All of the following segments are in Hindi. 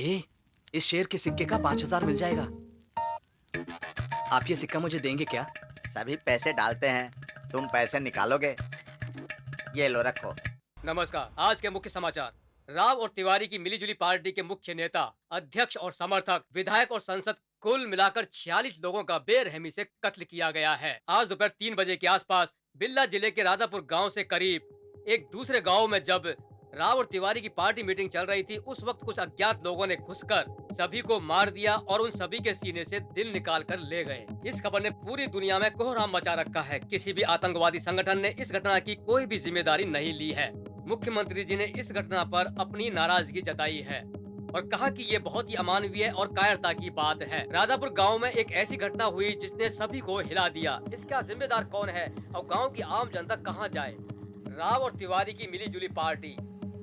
इस शेर के सिक्के का 5,000 मिल जाएगा। आप ये सिक्का मुझे देंगे क्या? सभी पैसे डालते हैं, तुम पैसे निकालोगे? ये लो रखो। नमस्कार। आज के मुख्य समाचार। राव और तिवारी की मिलीजुली पार्टी के मुख्य नेता, अध्यक्ष और समर्थक, विधायक और संसद कुल मिलाकर 46 लोगों का बेरहमी से कत्ल किया गया है। आज दोपहर 3 बजे के आसपास बिल्ला जिले के राधापुर गांव से करीब एक दूसरे गांव में जब राव और तिवारी की पार्टी मीटिंग चल रही थी, उस वक्त कुछ अज्ञात लोगों ने घुसकर सभी को मार दिया और उन सभी के सीने से दिल निकाल कर ले गए। इस खबर ने पूरी दुनिया में कोहराम मचा रखा है। किसी भी आतंकवादी संगठन ने इस घटना की कोई भी जिम्मेदारी नहीं ली है। मुख्यमंत्री जी ने इस घटना पर अपनी नाराजगी जताई है और कहा कि ये बहुत ही अमानवीय और कायरता की बात है। राधापुर गांव में एक ऐसी घटना हुई जिसने सभी को हिला दिया। इसका जिम्मेदार कौन है और गांव की आम जनता कहां जाए? राव और तिवारी की मिलीजुली पार्टी,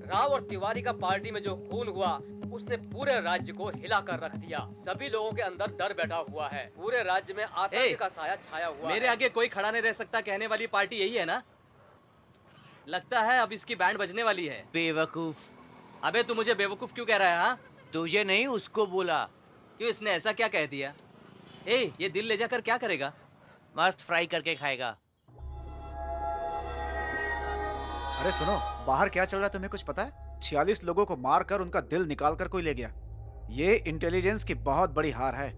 राव और तिवारी का पार्टी में जो खून हुआ उसने पूरे राज्य को हिला कर रख दिया। सभी लोगों के अंदर डर बैठा हुआ है। पूरे राज्य में आतंक का साया छाया हुआ मेरे है। आगे कोई खड़ा नहीं रह सकता कहने वाली पार्टी यही है ना? लगता है अब इसकी बैंड बजने वाली है। बेवकूफ। अबे तू मुझे बेवकूफ क्यों कह रहा है? हाँ, तुझे नहीं, उसको बोला। क्यों? इसने ऐसा क्या कह दिया? ये दिल ले जाकर क्या करेगा? मस्त फ्राई करके खाएगा। अरे सुनो, बाहर क्या चल रहा है तुम्हें कुछ पता है? 46 लोगों को मारकर उनका दिल निकाल कर कोई ले गया। ये इंटेलिजेंस की बहुत बड़ी हार है।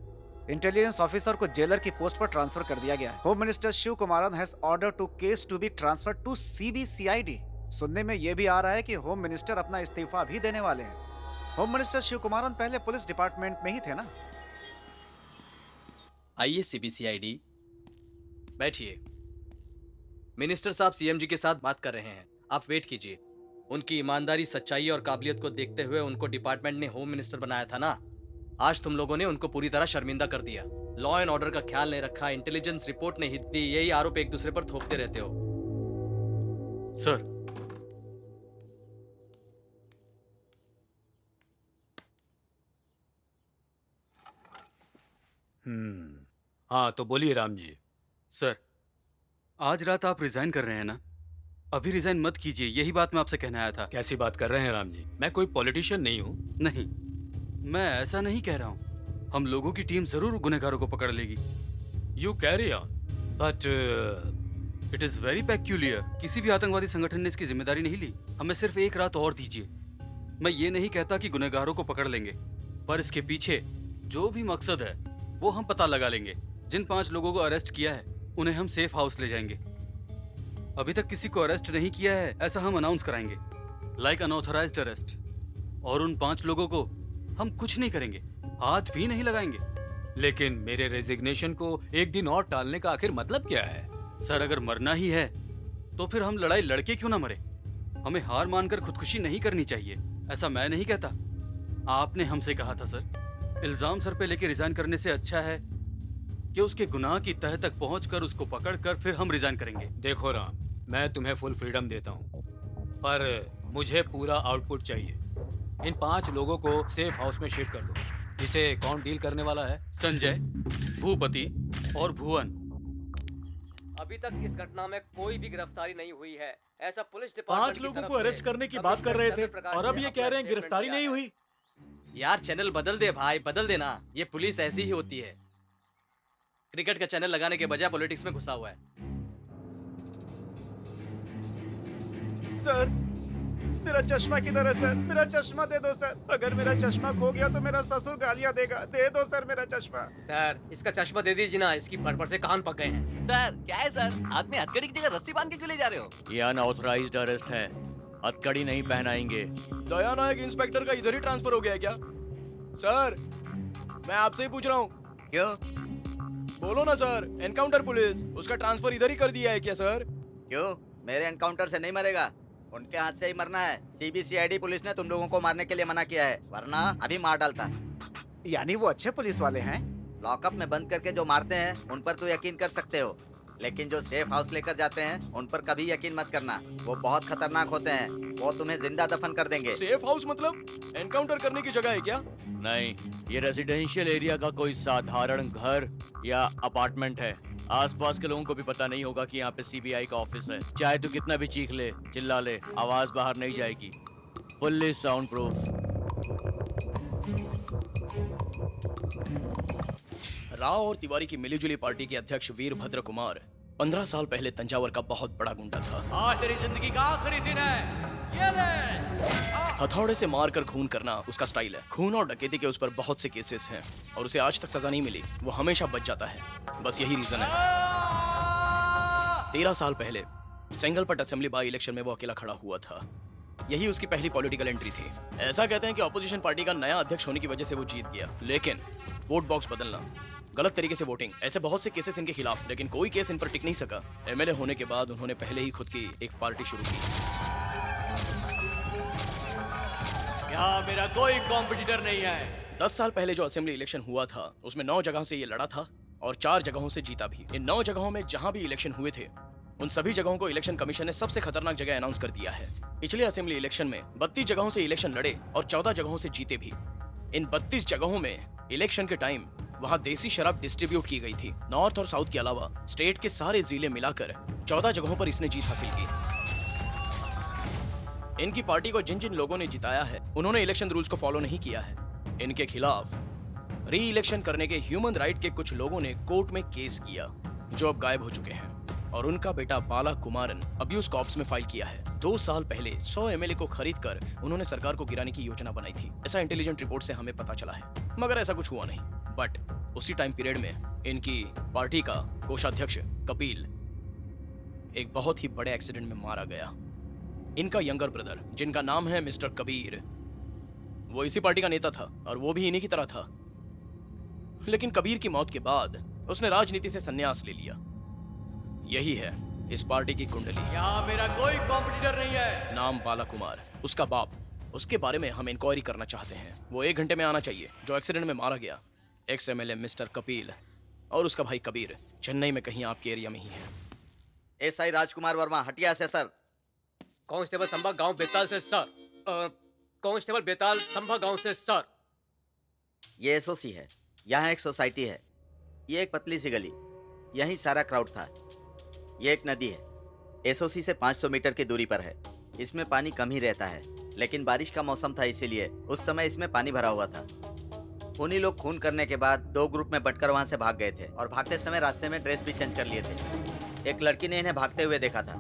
इंटेलिजेंस ऑफिसर को जेलर की पोस्ट पर ट्रांसफर कर दिया गया है। Home minister Shiv Kumaran has order to case to be transferred to CBCID। सुनने में ये भी आ रहा है कि होम मिनिस्टर अपना इस्तीफा भी देने वाले हैं। होम मिनिस्टर शिव कुमारन पहले पुलिस डिपार्टमेंट में ही थे ना? आइए CBCID, बैठिए। मिनिस्टर साहब CM जी के साथ बात कर रहे हैं, आप वेट कीजिए। उनकी ईमानदारी, सच्चाई और काबिलियत को देखते हुए उनको डिपार्टमेंट ने होम मिनिस्टर बनाया था ना। आज तुम लोगों ने उनको पूरी तरह शर्मिंदा कर दिया। लॉ एंड ऑर्डर का ख्याल नहीं रखा, इंटेलिजेंस रिपोर्ट नहीं दी, यही आरोप एक दूसरे पर थोपते रहते हो। सर, हाँ तो बोलिए राम जी। सर, आज रात आप रिजाइन कर रहे हैं ना? अभी रिजाइन मत कीजिए, यही बात मैं आपसे कहने आया था। कैसी बात कर रहे हैं राम जी? मैं कोई पॉलिटिशियन नहीं हूँ। नहीं, मैं ऐसा नहीं कह रहा हूँ। हम लोगों की टीम जरूर गुनहगारों को पकड़ लेगी। You carry on, but it is very peculiar. किसी भी आतंकवादी संगठन ने इसकी जिम्मेदारी नहीं ली। हमें सिर्फ एक रात और दीजिए। मैं ये नहीं कहता कि गुनहगारों को पकड़ लेंगे, पर इसके पीछे जो भी मकसद है वो हम पता लगा लेंगे। जिन 5 लोगों को अरेस्ट किया है उन्हें हम सेफ हाउस ले जाएंगे। अभी तक किसी को अरेस्ट नहीं किया है ऐसा हम अनाउंस कराएंगे, लाइक अनऑथराइज्ड अरेस्ट। और उन 5 लोगों को हम कुछ नहीं करेंगे, हाथ भी नहीं लगाएंगे। लेकिन मेरे रेजिग्नेशन को एक दिन और टालने का आखिर मतलब क्या है? सर, अगर मरना ही है तो फिर हम लड़ाई लड़के क्यों ना मरे? हमें हार मानकर खुदकुशी नहीं करनी चाहिए। ऐसा मैं नहीं कहता, आपने हमसे कहा था सर। इल्जाम सर पे लेके रिजाइन करने से अच्छा है कि उसके गुनाह की तह तक पहुंचकर उसको पकड़कर फिर हम रिजाइन करेंगे। देखो राम, मैं तुम्हें फुल फ्रीडम देता हूँ, पर मुझे पूरा आउटपुट चाहिए। इन 5 लोगों को सेफ हाउस में शिफ्ट कर दो। इसे कौन डील करने वाला है? संजय, भूपति और भुवन। अभी तक इस घटना में कोई भी गिरफ्तारी नहीं हुई है, ऐसा पुलिस डिपार्टमेंट 5 लोगों को अरेस्ट करने की बात कर रहे थे और अब ये कह रहे हैं गिरफ्तारी नहीं हुई। यार चैनल बदल दे भाई, बदल देना। ये पुलिस ऐसी ही होती है। क्रिकेट का चैनल लगाने के बजाय पॉलिटिक्स में घुसा हुआ है। सर, मेरा चश्मा किधर है सर? मेरा चश्मा दे दो सर। अगर मेरा चश्मा खो गया तो मेरा ससुर गालियां देगा। दे दो सर मेरा चश्मा। सर, इसका चश्मा दे दीजिए ना, इसकी भड़बड़ से कान पक गए हैं। सर, क्या है सर? हाथ में हथकड़ी की जगह रस्सी बांध के क्यों ले जा रहे हो? ये अनऑथराइज्ड अरेस्ट है, हथकड़ी नहीं पहनाएंगे। दया नायक इंस्पेक्टर का इधर ही ट्रांसफर हो गया है क्या? सर, मैं आपसे ही पूछ रहा हूँ। क्यों? बोलो ना सर, एनकाउंटर पुलिस उसका ट्रांसफर इधर ही कर दिया है क्या सर? क्यों? मेरे एनकाउंटर से नहीं मरेगा, उनके हाथ से ही मरना है। CBCID पुलिस ने तुम लोगों को मारने के लिए मना किया है, वरना अभी मार डालता। यानी वो अच्छे पुलिस वाले हैं? लॉकअप में बंद करके जो मारते हैं उन पर तो यकीन कर सकते हो, लेकिन जो सेफ हाउस लेकर जाते हैं उन पर कभी यकीन मत करना। वो बहुत खतरनाक होते हैं, वो तुम्हें जिंदा दफन कर देंगे। सेफ हाउस मतलब एनकाउंटर करने की जगह है क्या? नहीं, ये रेजिडेंशियल एरिया का कोई साधारण घर या अपार्टमेंट है। आसपास के लोगों को भी पता नहीं होगा कि यहाँ पे CBI का ऑफिस है। चाहे तू कितना भी चीख ले, चिल्ला ले, आवाज बाहर नहीं जाएगी। Fully sound proof. राव और तिवारी की मिलीजुली पार्टी के अध्यक्ष वीरभद्र कुमार 15 साल पहले तंजावर का बहुत बड़ा गुंडा था। आज तेरी जिंदगी का आखिरी दिन है। ये ले। हथौड़े से मारकर खून करना उसका स्टाइल है। खून और डकैती के उस पर बहुत से केसेस हैं और उसे आज तक सजा नहीं मिली। वो हमेशा बच जाता है, बस यही रीजन है। 13 साल पहले सेंगलपट असेंबली बाई इलेक्शन में वो अकेला खड़ा हुआ था। यही उसकी पहली पॉलिटिकल एंट्री थी। ऐसा कहते हैं कि ऑपोजिशन पार्टी का नया अध्यक्ष होने की वजह से वो जीत गया, लेकिन वोट बॉक्स बदलना, गलत तरीके से वोटिंग, ऐसे बहुत से केसेस इनके खिलाफ, लेकिन कोई केस इन पर टिक नहीं सका। एमएलए होने के बाद उन्होंने पहले ही खुद की एक पार्टी शुरू की। यहाँ मेरा कोई कॉम्पिटिटर नहीं है। 10 साल पहले जो असेंबली इलेक्शन हुआ था उसमें 9 जगहों से ये लड़ा था और 4 जगहों से जीता भी। इन 9 जगहों में जहां भी इलेक्शन हुए थे उन सभी जगहों को इलेक्शन कमीशन ने सबसे खतरनाक जगह अनाउंस कर दिया है। पिछले असेंबली इलेक्शन में 32 जगहों से इलेक्शन लड़े और 14 जगहों से जीते भी। इन 32 जगहों में इलेक्शन के टाइम वहां देसी शराब डिस्ट्रीब्यूट की गई थी। नॉर्थ और साउथ के अलावा स्टेट के सारे जिले मिलाकर 14 जगहों पर इसने जीत हासिल की। इनकी पार्टी को जिन जिन लोगों ने जिताया है उन्होंने इलेक्शन रूल्स को फॉलो नहीं किया है। इनके खिलाफ री इलेक्शन करने के ह्यूमन राइट के कुछ लोगों ने कोर्ट में केस किया जो अब गायब हो चुके हैं, और उनका बेटा बाला कुमारन अब्यूज कॉप्स में फाइल किया है। 2 साल पहले 100 एमएलए को खरीद कर उन्होंने सरकार को गिराने की योजना बनाई थी, ऐसा इंटेलिजेंट रिपोर्ट से हमें पता चला है, मगर ऐसा कुछ हुआ नहीं। बट उसी टाइम पीरियड में इनकी पार्टी का कोषाध्यक्ष कपिल एक बहुत ही बड़े एक्सीडेंट में मारा गया। इनका यंगर ब्रदर जिनका नाम है मिस्टर कबीर, वो इसी पार्टी का नेता था और वो भी इन्हीं की तरह था, लेकिन कबीर की मौत के बाद उसने राजनीति से संन्यास ले लिया। यही है इस पार्टी की कुंडली। यहाँ मेरा कोई कॉम्पिटिटर नहीं है। नाम बाला कुमार, उसका बाप, उसके बारे में हम इंक्वायरी करना चाहते हैं। वो 1 घंटे में आना चाहिए। जो एक्सीडेंट में मारा गया एक्स एमएलए मिस्टर कपिल और उसका भाई कबीर चेन्नई में कहीं आपके एरिया में ही है। एसआई राजकुमार वर्मा, हटिया से सर। कांस्टेबल संभा गांव बेताल से सर। कांस्टेबल बेताल संभा गांव से सर। ये एसओसी है। यहाँ एक सोसाइटी है। ये एक पतली सी गली, यहीं सारा क्राउड था। ये एक नदी है, एसओसी से 500 मीटर की दूरी पर है। इसमें पानी कम ही रहता है, लेकिन बारिश का मौसम था इसीलिए उस समय इसमें पानी भरा हुआ था। उन्हीं लोग खून करने के बाद 2 ग्रुप में बंटकर वहां से भाग गए थे और भागते समय रास्ते में ड्रेस भी चेंज कर लिए थे। एक लड़की ने इन्हें भागते हुए देखा था।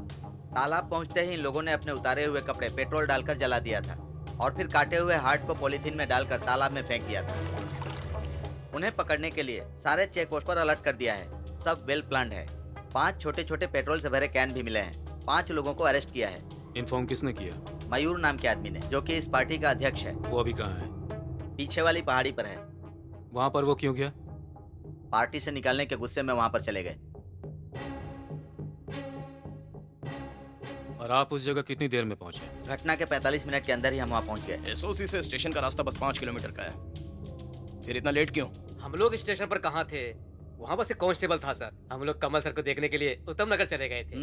तालाब पहुंचते ही इन लोगों ने अपने उतारे हुए कपड़े पेट्रोल डालकर जला दिया था और फिर काटे हुए हार्ट को पॉलीथीन में डालकर तालाब में फेंक दिया था। उन्हें पकड़ने के लिए सारे चेक पोस्ट पर अलर्ट कर दिया है। सब वेल प्लान्ड है। 5 छोटे छोटे पेट्रोल से भरे कैन भी मिले हैं। 5 लोगों को अरेस्ट किया है। इन्फॉर्म किसने किया? मयूर नाम के आदमी ने, जो कि इस पार्टी का अध्यक्ष है। वो अभी कहाँ है? पीछे वाली पहाड़ी पर है। वहाँ पर वो क्यों गया? पार्टी से निकालने के गुस्से में वहां पर चले गए। और आप उस जगह कितनी देर में पहुंचे? घटना के 45 मिनट के अंदर ही हम वहां पहुंच गए। एसओसी से स्टेशन का रास्ता बस 5 किलोमीटर का है। फिर इतना लेट क्यों? हम लोग स्टेशन पर कहाँ थे? वहाँ बस एक कांस्टेबल था सर। हम लोग कमल सर को देखने के लिए उत्तम नगर चले गए थे।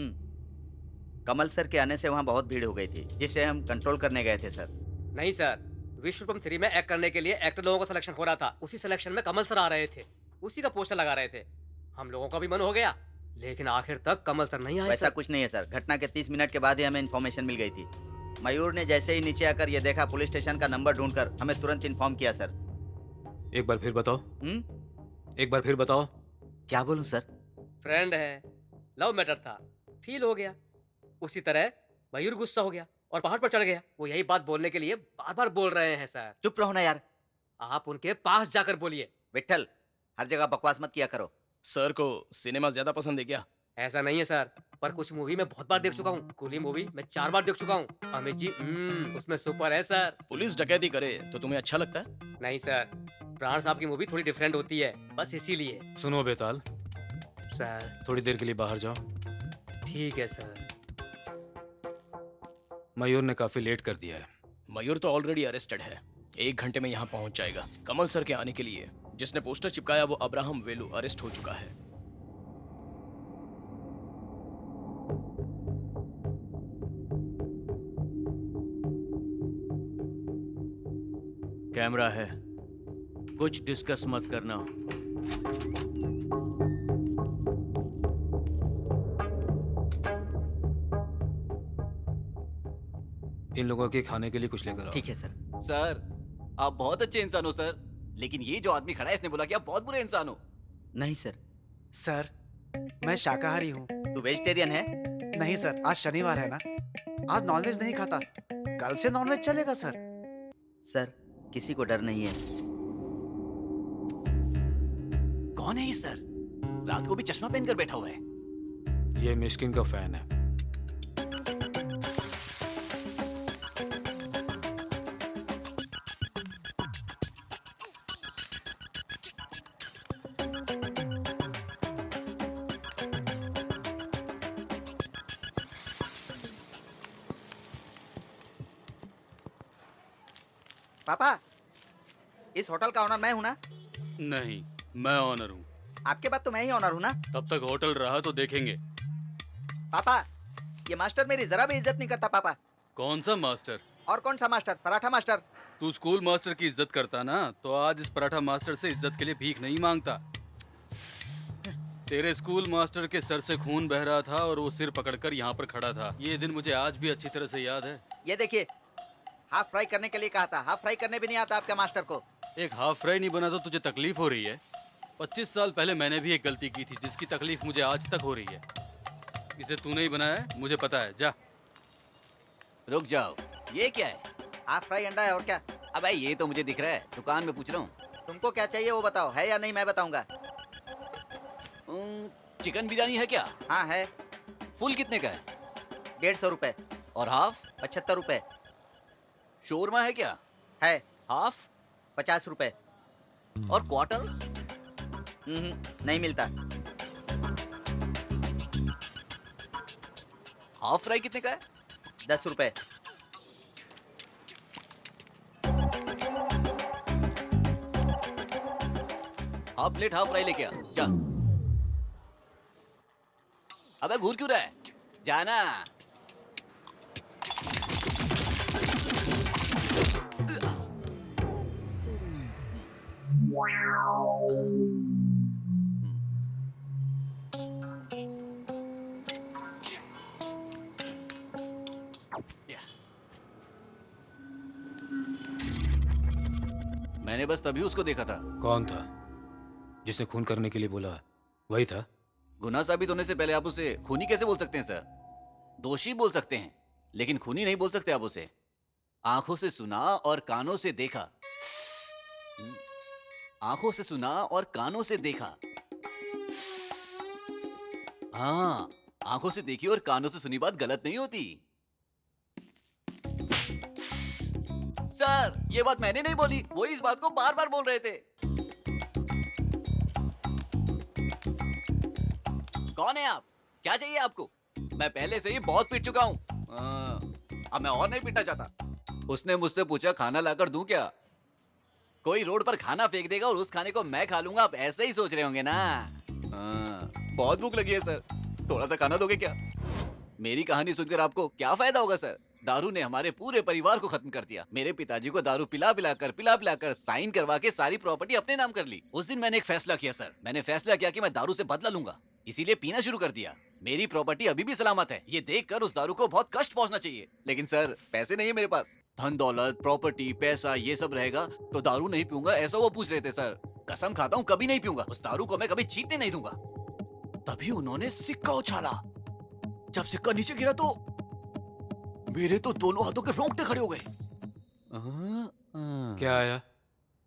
कमल सर के आने से वहाँ बहुत भीड़ हो गई थी, जिसे हम कंट्रोल करने गए थे सर। नहीं सर, विश्वकर्म 3 में एक्ट करने के लिए एक्टर लोगों का सिलेक्शन हो रहा था। उसी सिलेक्शन में कमल सर आ रहे थे, उसी का पोस्टर लगा रहे थे। हम लोगों का भी मन हो गया, लेकिन आखिर तक कमल सर नहीं आए। वैसा कुछ नहीं है सर। घटना के 30 मिनट के बाद ही हमें इन्फॉर्मेशन मिल गई थी। मयूर ने जैसे ही नीचे आकर ये देखा, पुलिस स्टेशन का नंबर ढूंढकर हमें तुरंत इन्फॉर्म किया सर। एक बार फिर बताओ। एक बार फिर बताओ। क्या बोलूं सर? फ्रेंड है, लव मैटर था, फील हो गया। उसी तरह मयूर गुस्सा हो गया और पहाड़ पर चढ़ गया। वो यही बात बोलने के लिए बार बार बोल रहे हैं सर। चुप रहो ना यार। आप उनके पास जाकर बोलिए। विट्ठल, हर जगह बकवास मत किया करो। सर को सिनेमा ज्यादा पसंद है क्या? ऐसा नहीं है सर, पर कुछ मूवी मैं बहुत बार देख चुका हूँ। कूली मूवी मैं 4 बार देख चुका हूँ। अमित जी उसमें सुपर है सर। पुलिस डकैती करे तो तुम्हें अच्छा लगता है? नहीं सर, प्राण साहब की मूवी थोड़ी डिफरेंट होती है, बस इसीलिए। सुनो बेताल सर, थोड़ी देर के लिए बाहर जाओ। ठीक है सर। मयूर ने काफी लेट कर दिया है। मयूर तो ऑलरेडी अरेस्टेड है, 1 घंटे में यहाँ पहुंच जाएगा। कमल सर के आने के लिए जिसने पोस्टर चिपकाया वो अब्राहम वेलू अरेस्ट हो चुका है। कैमरा है, कुछ डिस्कस मत करना। इन लोगों के खाने के लिए कुछ लेकर आओ। ठीक है सर। सर, आप बहुत अच्छे इंसान हो सर, लेकिन ये जो आदमी खड़ा है इसने बोला कि आप बहुत बुरे इंसान हो। नहीं सर। सर, मैं शाकाहारी हूँ। तू वेजिटेरियन है? नहीं सर, आज शनिवार है ना, आज नॉनवेज नहीं खाता। कल से नॉनवेज चलेगा सर। सर, किसी को डर नहीं है। कौन है ये सर? रात को भी चश्मा पहनकर बैठा हुआ है। ये मिस्किन का फैन है। पापा, इस होटल का ऑनर मैं हूँ ना? नहीं, मैं ऑनर हूँ। आपके बाद तो मैं ही ऑनर हूँ ना? तब तक होटल रहा तो देखेंगे। पापा, ये मास्टर मेरी जरा भी इज्जत नहीं करता पापा। कौन सा मास्टर? और कौन सा मास्टर? पराठा मास्टर। तू स्कूल मास्टर की इज्जत करता ना, तो आज इस पराठा मास्टर से इज्जत के लिए भीख नहीं मांगता। तेरे स्कूल मास्टर के सर से खून बह रहा था और वो सिर पकड़कर यहाँ पर खड़ा था। ये दिन मुझे आज भी अच्छी तरह से याद है। ये देखिए, हाफ फ्राई करने के लिए कहा था, हाफ फ्राई करने भी नहीं आता आपके मास्टर को। एक हाफ फ्राई नहीं बना तो तुझे तकलीफ हो रही है? 25 साल पहले मैंने भी एक गलती की थी जिसकी तकलीफ मुझे आज तक हो रही है। इसे तूने ही बनाया है, मुझे पता है। जा। रुक जाओ, ये क्या है? हाफ फ्राई अंडा है और क्या? अबे ये तो मुझे दिख रहा है, दुकान में पूछ रहा हूँ। तुमको क्या चाहिए वो बताओ, है या नहीं मैं बताऊंगा। चिकन बिरयानी है क्या? हाँ है। फुल कितने का है? 150 रुपए। और हाफ? 75 रुपए। शोरमा है क्या? है। हाफ? 50 रुपए। और क्वार्टर? नहीं मिलता। हाफ फ्राई कितने का है? 10 रुपए। हाफ प्लेट हाफ फ्राई लेके आ, जा। अबे घूर क्यों रहा है? जाना। मैंने बस तभी उसको देखा था। कौन था जिसने खून करने के लिए बोला? वही था? गुनाह साबित होने से पहले आप उसे खूनी कैसे बोल सकते हैं सर? दोषी बोल सकते हैं, लेकिन खूनी नहीं बोल सकते आप उसे। आंखों से सुना और कानों से देखा। आंखों से सुना और कानों से देखा। हाँ, आंखों से देखी और कानों से सुनी बात गलत नहीं होती। सर, ये बात मैंने नहीं बोली, वो इस बात को बार बार बोल रहे थे। कौन है आप? क्या चाहिए आपको? मैं पहले से ही बहुत पीट चुका हूँ। अब मैं और नहीं पीटना चाहता। उसने मुझसे पूछा खाना लाकर दूं क्या? कोई रोड पर खाना फेंक देगा और उस खाने को मैं खा लूंगा, आप ऐसे ही सोच रहे होंगे ना? बहुत भूख लगी है सर, थोड़ा सा खाना दोगे क्या? मेरी कहानी सुनकर आपको क्या फायदा होगा सर? दारू ने हमारे पूरे परिवार को खत्म कर दिया। मेरे पिताजी को दारू पिला पिलाकर साइन करवा के सारी प्रॉपर्टी अपने नाम कर ली। उस दिन मैंने एक फैसला किया सर, मैंने फैसला किया कि मैं दारू से बदला लूंगा, इसीलिए पीना शुरू कर दिया। मेरी प्रॉपर्टी अभी भी सलामत है, ये देखकर उस दारू को बहुत कष्ट पहुंचना चाहिए, लेकिन सर पैसे नहीं है मेरे पास। धन दौलत, प्रॉपर्टी, पैसा ये सब रहेगा तो दारू नहीं पीऊंगा, ऐसा वो पूछ रहे थे सर। कसम खाता हूँ कभी नहीं पीऊंगा, उस दारू को मैं कभी जीतने नहीं दूंगा। तभी उन्होंने सिक्का उछाला। जब सिक्का नीचे गिरा तो मेरे तो दोनों हाथों के रोंगटे खड़े हो गए। क्या आया?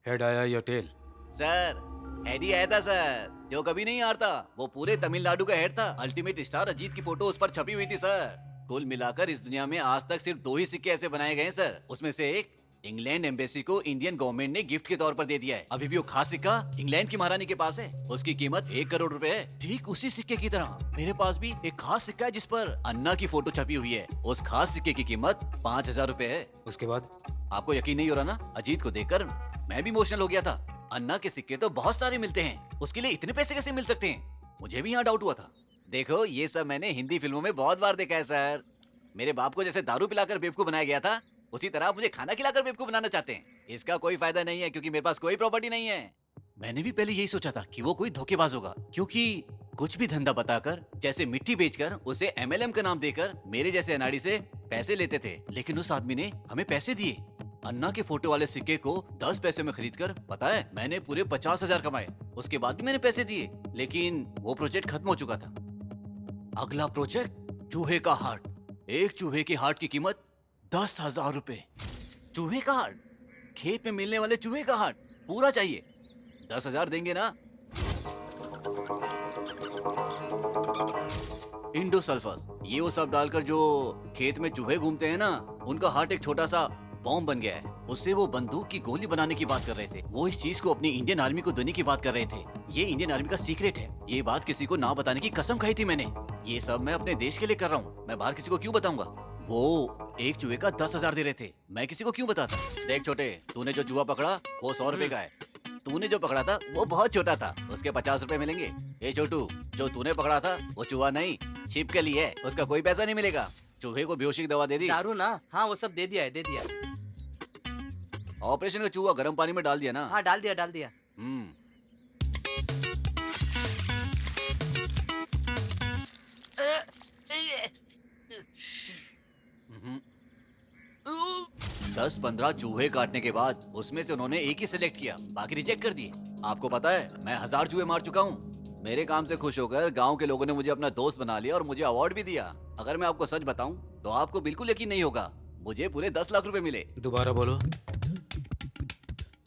हेड आया या टेल? सर, हेड ही आया था सर, जो कभी नहीं हारता। वो पूरे तमिलनाडु का हेड था। अल्टीमेट स्टार अजीत की फोटो उस पर छपी हुई थी सर। कुल मिलाकर इस दुनिया में आज तक सिर्फ 2 ही सिक्के ऐसे बनाए गए हैं सर। उसमें से एक इंग्लैंड एम्बेसी को इंडियन गवर्नमेंट ने गिफ्ट के तौर पर दे दिया है। अभी भी वो खास सिक्का इंग्लैंड की महारानी के पास है, उसकी कीमत 1 करोड़ रुपए है। ठीक उसी सिक्के की तरह मेरे पास भी एक खास सिक्का है जिस पर अन्ना की फोटो छपी हुई है। उस खास सिक्के की कीमत 5000 रुपए है। उसके बाद? आपको यकीन नहीं हो रहा ना? अजीत को देखकर मैं भी इमोशनल हो गया था। अन्ना के सिक्के तो बहुत सारे मिलते हैं, उसके लिए इतने पैसे कैसे मिल सकते हैं? मुझे भी यहाँ डाउट हुआ था। देखो, ये सब मैंने हिंदी फिल्मों में बहुत बार देखा है सर। मेरे बाप को जैसे दारू पिलाकर बेवकूफ बनाया गया था, उसी तरह मुझे खाना खिलाकर बेवकूफ बनाना चाहते हैं। इसका कोई फायदा नहीं है क्योंकि मेरे पास कोई प्रॉपर्टी नहीं है। मैंने भी पहले यही सोचा था कि वो कोई धोखेबाज होगा, क्योंकि कुछ भी धंधा बताकर, जैसे मिट्टी बेचकर, उसे MLM का नाम देकर मेरे जैसे अनाड़ी से पैसे लेते थे। लेकिन उस आदमी ने हमें पैसे दिए अन्ना के फोटो वाले सिक्के को 10 पैसे में खरीद कर, पता है, मैंने पूरे 50,000 कमाए। उसके बाद भी मैंने पैसे दिए, लेकिन वो प्रोजेक्ट खत्म हो चुका था। अगला प्रोजेक्ट चूहे का हार्ट। एक चूहे के हार्ट की कीमत 10,000 रुपए। चूहे का हार्ट, खेत में मिलने वाले चूहे का हार्ट पूरा चाहिए। 10,000 देंगे ना? इंडोसल्फास, ये वो सब डालकर जो खेत में चूहे घूमते हैं ना, उनका हार्ट एक छोटा सा बॉम्ब बन गया है। उससे वो बंदूक की गोली बनाने की बात कर रहे थे। वो इस चीज को अपनी इंडियन आर्मी को देने की बात कर रहे थे। ये इंडियन आर्मी का सीक्रेट है। ये बात किसी को ना बताने की कसम खाई थी मैंने। ये सब मैं अपने देश के लिए कर रहा हूँ, मैं बाहर किसी को क्यों बताऊंगा? वो एक चूहे का 10,000 दे रहे थे, मैं किसी को क्यों बताता? देख छोटे, तूने जो चूहा पकड़ा वो 100 रुपए का है। तूने जो पकड़ा था वो बहुत छोटा था, उसके 50 रुपए मिलेंगे। ए छोटू, जो तूने पकड़ा था वो चूहा नहीं, छिपकली है, उसका कोई पैसा नहीं मिलेगा। चूहे को बेहोशी की दवा दे दी? दारू ना? हाँ वो सब दे दिया है, दे दिया। ऑपरेशन का चूहा गर्म पानी में डाल दिया ना? हाँ डाल दिया, डाल दिया। हम्म। 10-15 चूहे काटने के बाद उसमें से उन्होंने एक ही सिलेक्ट किया, बाकी रिजेक्ट कर दिए। आपको पता है मैं 1000 चूहे मार चुका हूँ। मेरे काम से खुश होकर गांव के लोगों ने मुझे अपना दोस्त बना लिया और मुझे अवार्ड भी दिया। अगर मैं आपको सच बताऊं तो आपको बिल्कुल यकीन नहीं होगा, मुझे पूरे 10 लाख रुपए मिले। दोबारा बोलो।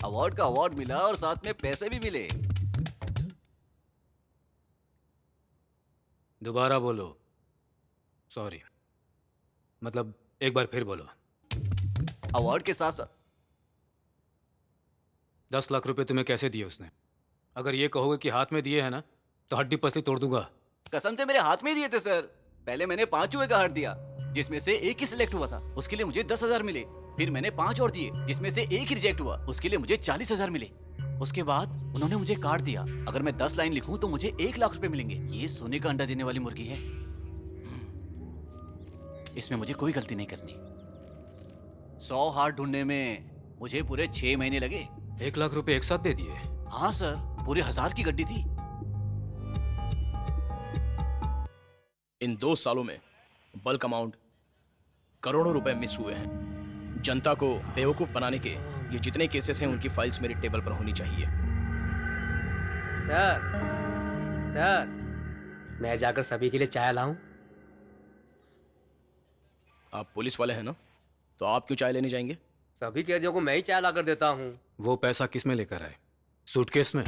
अवार्ड का अवार्ड मिला और साथ में पैसे भी मिले। दोबारा बोलो। सॉरी, मतलब एक बार फिर बोलो। अवार्ड के साथ साथ 10 लाख रुपए तुम्हें कैसे दिए उसने? अगर ये कहोगे कि हाथ में दिए हैं ना, तो हड्डी पसली तोड़ दूंगा। कसम से मेरे हाथ में ही दिए थे सर। पहले मैंने 5 चूहे का हार्ट दिया, जिसमें से एक ही सिलेक्ट हुआ था, उसके लिए मुझे 10,000 मिले। फिर मैंने 5 और दिए, जिसमें से एक ही रिजेक्ट हुआ, उसके लिए मुझे 40,000 मिले। उसके बाद उन्होंने मुझे काट दिया। अगर मैं 10 लाइन लिखूं तो मुझे 1 लाख रुपए मिलेंगे। ये सोने का अंडा देने वाली मुर्गी है। इसमें मुझे कोई गलती नहीं करनी। 100 हार्ट ढूंढने में मुझे पूरे 6 महीने लगे। 1 लाख रुपए एक साथ दे दिए? हाँ सर, पूरे 1000 की गड्डी थी। इन 2 सालों में बल्क अमाउंट करोड़ों रुपए मिस हुए हैं। जनता को बेवकूफ बनाने के ये जितने केसेस हैं उनकी फाइल्स मेरी टेबल पर होनी चाहिए। सर, सर, मैं जाकर सभी के लिए चाय लाऊं? आप पुलिस वाले हैं ना, तो आप क्यों चाय लेने जाएंगे? सभी कैदियों को मैं ही चाय ला कर देता हूँ। वो पैसा किस में लेकर आए? सूटकेस में?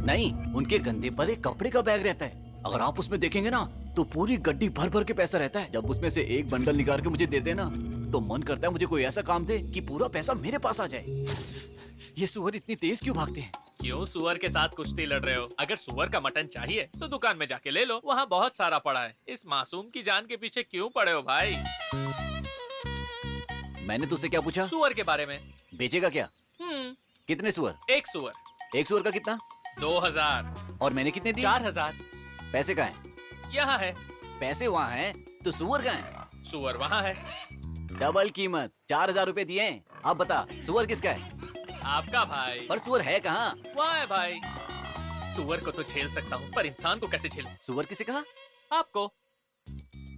नहीं, उनके कंधे पर एक कपड़े का बैग रहता है। अगर आप उसमें देखेंगे ना तो पूरी गड्डी भर भर के पैसा रहता है। जब उसमें से एक बंडल निकाल के मुझे देते ना तो मन करता है मुझे कोई ऐसा काम दे कि पूरा पैसा मेरे पास आ जाए। ये सुअर इतनी तेज क्यों भागते हैं? क्यों सुअर के साथ कुश्ती लड़ रहे हो? अगर सुअर का मटन चाहिए तो दुकान में जाके ले लो, वहाँ बहुत सारा पड़ा है। इस मासूम की जान के पीछे क्यों पड़े हो भाई? मैंने तुझसे क्या पूछा? सुअर के बारे में। बेचेगा क्या? कितने सुअर? एक सुअर। एक सुअर का कितना? 2000। और मैंने कितने दिए? 4000। पैसे कहाँ हैं? यहाँ है। पैसे वहाँ हैं तो सुअर कहाँ है? सुअर वहाँ है। डबल कीमत, 4000 रुपए दिए हैं। आप बता, सुअर किसका है? आपका भाई। पर सुअर है कहाँ? वहाँ है भाई। सुअर को तो झेल सकता हूँ, पर इंसान को कैसे झेलूं? सुअर किसे कहा? आपको।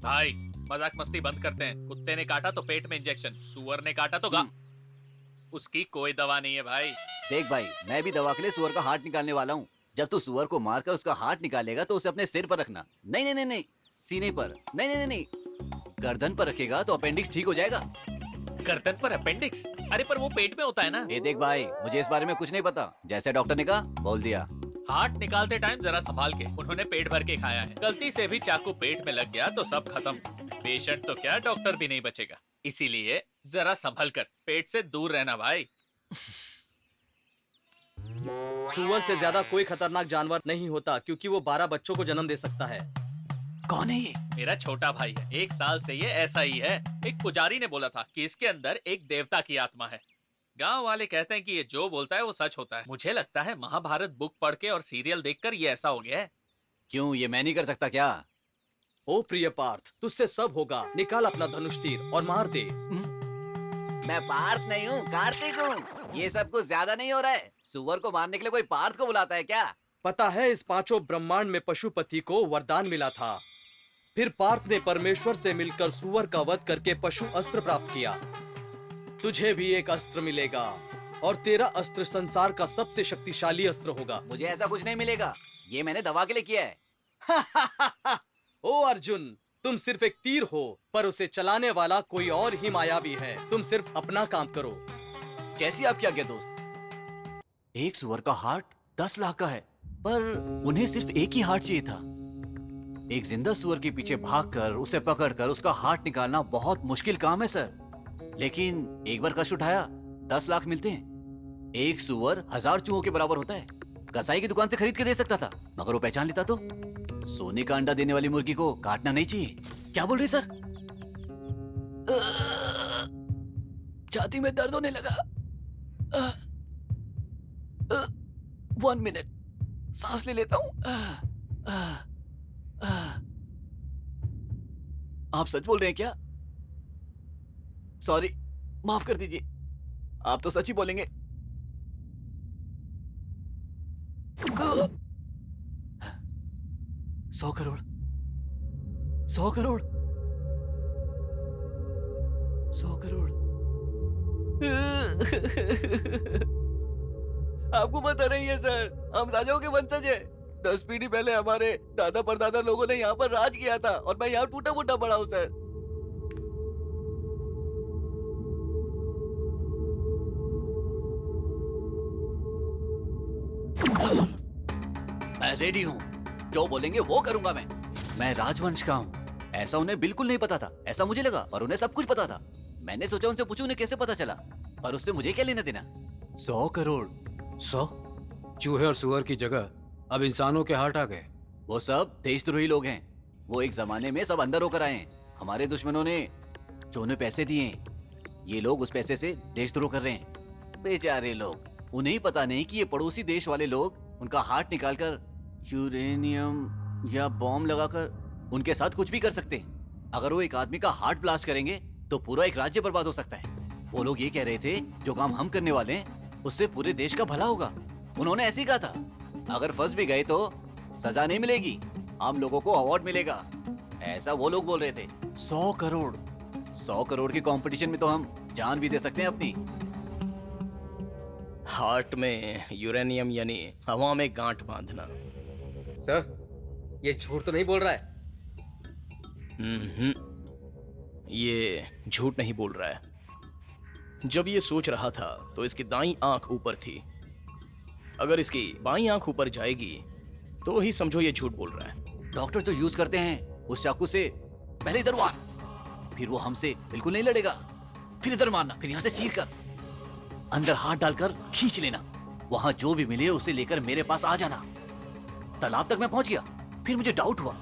भाई मजाक मस्ती बंद करते हैं। कुत्ते ने काटा तो पेट में इंजेक्शन, सुअर ने काटा तो उसकी कोई दवा नहीं है भाई। देख भाई, मैं भी दवा के लिए सुअर का हार्ट निकालने वाला हूँ। जब तू सुअर को मारकर उसका हार्ट निकालेगा तो उसे अपने सिर पर रखना। नहीं नहीं नहीं नहीं, सीने पर। नहीं नहीं नहीं, गर्दन पर रखेगा तो अपेंडिक्स ठीक हो जाएगा। गर्दन पर अपेंडिक्स? अरे पर वो पेट में होता है ना। ये देख भाई, मुझे इस बारे में कुछ नहीं पता। जैसे डॉक्टर ने कहा बोल दिया। हार्ट निकालते टाइम जरा संभाल के। उन्होंने पेट भर के खाया है, गलती से भी चाकू पेट में लग गया तो सब खत्म। पेशेंट तो क्या, डॉक्टर भी नहीं बचेगा। इसीलिए जरा संभल कर, पेट से दूर रहना भाई। सुअर से ज्यादा कोई खतरनाक जानवर नहीं होता, क्योंकि वो 12 बच्चों को जन्म दे सकता है। कौन है ये? मेरा छोटा भाई है। 1 साल से ये ऐसा ही है। एक पुजारी ने बोला था कि इसके अंदर एक देवता की आत्मा है। गांव वाले कहते हैं कि ये जो बोलता है वो सच होता है। मुझे लगता है महाभारत बुक पढ़ के और सीरियल देखकर ये ऐसा हो गया है। क्यों, ये मैं नहीं कर सकता क्या? ओ प्रिय पार्थ, तुझसे सब होगा। निकाल अपना धनुष तीर और मार दे। मैं पार्थ नहीं हूँ, कार्तिक हूँ। ये सब कुछ ज्यादा नहीं हो रहा है? सुअर को मारने के लिए कोई पार्थ को बुलाता है क्या? पता है, इस 5 ब्रह्मांड में पशुपति को वरदान मिला था। फिर पार्थ ने परमेश्वर से मिलकर सुअर का वध करके पशु अस्त्र प्राप्त किया। तुझे भी एक अस्त्र मिलेगा और तेरा अस्त्र संसार का सबसे शक्तिशाली अस्त्र होगा। मुझे ऐसा कुछ नहीं मिलेगा, ये मैंने दवा के लिए किया है। ओ अर्जुन, तुम सिर्फ एक तीर हो, पर उसे चलाने वाला कोई और ही मायावी है। तुम सिर्फ अपना काम करो। जैसी आपकी आज्ञा दोस्त। एक सुअर का हार्ट 10 लाख का है, पर उन्हें सिर्फ एक ही हार्ट चाहिए था। एक जिंदा सुअर के पीछे भागकर उसे पकड़कर उसका हार्ट निकालना बहुत मुश्किल काम है सर। लेकिन एक बार कष्ट उठाया 10 लाख मिलते हैं। एक सुअर 1000 चूहों के बराबर होता है। कसाई की दुकान से खरीद के दे सकता था, मगर वो पहचान लेता तो। सोने का अंडा देने वाली मुर्गी को काटना नहीं चाहिए। क्या बोल रही सर? छाती में दर्द होने लगा। 1 मिनट, सांस ले लेता हूं। आप सच बोल रहे हैं क्या? सॉरी, माफ कर दीजिए। आप तो सच ही बोलेंगे। 100 करोड़, 100 करोड़, 100 करोड़। आपको पता नहीं है सर, हम राजाओं के वंशज हैं। 10 पीढ़ी पहले हमारे दादा परदादा लोगों ने यहाँ पर राज किया था और मैं यहाँ टूटा फूटा पड़ा हूँ सर। मैं रेडी हूँ, जो बोलेंगे वो करूंगा मैं राजवंश का हूँ। ऐसा उन्हें बिल्कुल नहीं पता था, ऐसा मुझे लगा, और उन्हें सब कुछ पता था। मैंने सोचा उनसे पूछूं उन्हें कैसे पता चला, पर उससे मुझे क्या लेना देना। 100 करोड़। 100? चूहे और सुअर की जगह अब इंसानों के हार्ट आ गए। वो सब देशद्रोही लोग हैं। वो एक जमाने में सब अंदर होकर आए हैं। हमारे दुश्मनों ने जो उन्हें पैसे दिए, ये लोग उस पैसे से देशद्रोह कर रहे हैं। बेचारे लोग, उन्हें पता नहीं कि ये पड़ोसी देश वाले लोग उनका हार्ट निकालकर यूरेनियम या बॉम्ब लगाकर उनके साथ कुछ भी कर सकते हैं। अगर वो एक आदमी का हार्ट ब्लास्ट करेंगे तो पूरा एक राज्य बर्बाद हो सकता है। वो लोग ये कह रहे थे जो काम हम करने वाले हैं उससे पूरे देश का भला होगा। उन्होंने ऐसे ही कहा था, अगर फंस भी गए तो सजा नहीं मिलेगी, हम लोगों को अवार्ड मिलेगा, ऐसा वो लोग बोल रहे थे। 100 करोड़, 100 करोड़ के कंपटीशन में तो हम जान भी दे सकते हैं अपनी। हार्ट में यूरेनियम यानी हवा में गांठ बांधना। सर, ये झूठ तो नहीं बोल रहा है? ये झूठ नहीं बोल रहा है। जब ये सोच रहा था तो इसकी दाईं आंख ऊपर थी। अगर इसकी बाईं आंख ऊपर जाएगी तो ही समझो ये झूठ बोल रहा है। डॉक्टर तो यूज करते हैं उस चाकू से, पहले इधर मार, फिर वो हमसे बिल्कुल नहीं लड़ेगा, फिर इधर मारना, फिर यहाँ से चीर कर अंदर हाथ डालकर खींच लेना, वहां जो भी मिले उसे लेकर मेरे पास आ जाना। तालाब तक मैं पहुंच गया, फिर मुझे डाउट हुआ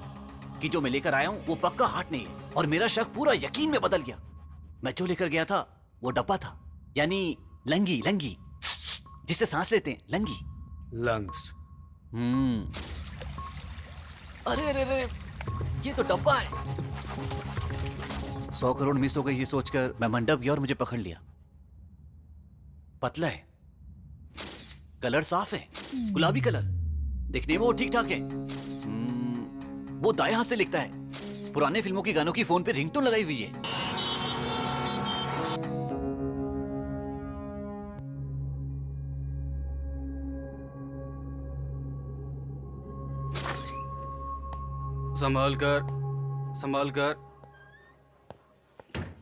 कि जो मैं लेकर आया हूं वो पक्का हार्ट नहीं है, और मेरा शक पूरा यकीन में बदल गया। मैं जो लेकर गया था वो डब्बा था, यानी लंगी, लंगी जिससे सांस लेते हैं, लंगी, लंग्स। अरे अरे अरे, ये तो डब्बा है। 100 करोड़ मिस हो गई ये सोचकर मैं मंडप गया और मुझे पकड़ लिया। पतला है, कलर साफ है, गुलाबी कलर, दिखने में वो ठीक ठाक है। वो दाएं हाथ से लिखता है, पुराने फिल्मों की गानों की फोन पे रिंगटोन लगाई हुई है। संभाल कर, संभाल कर।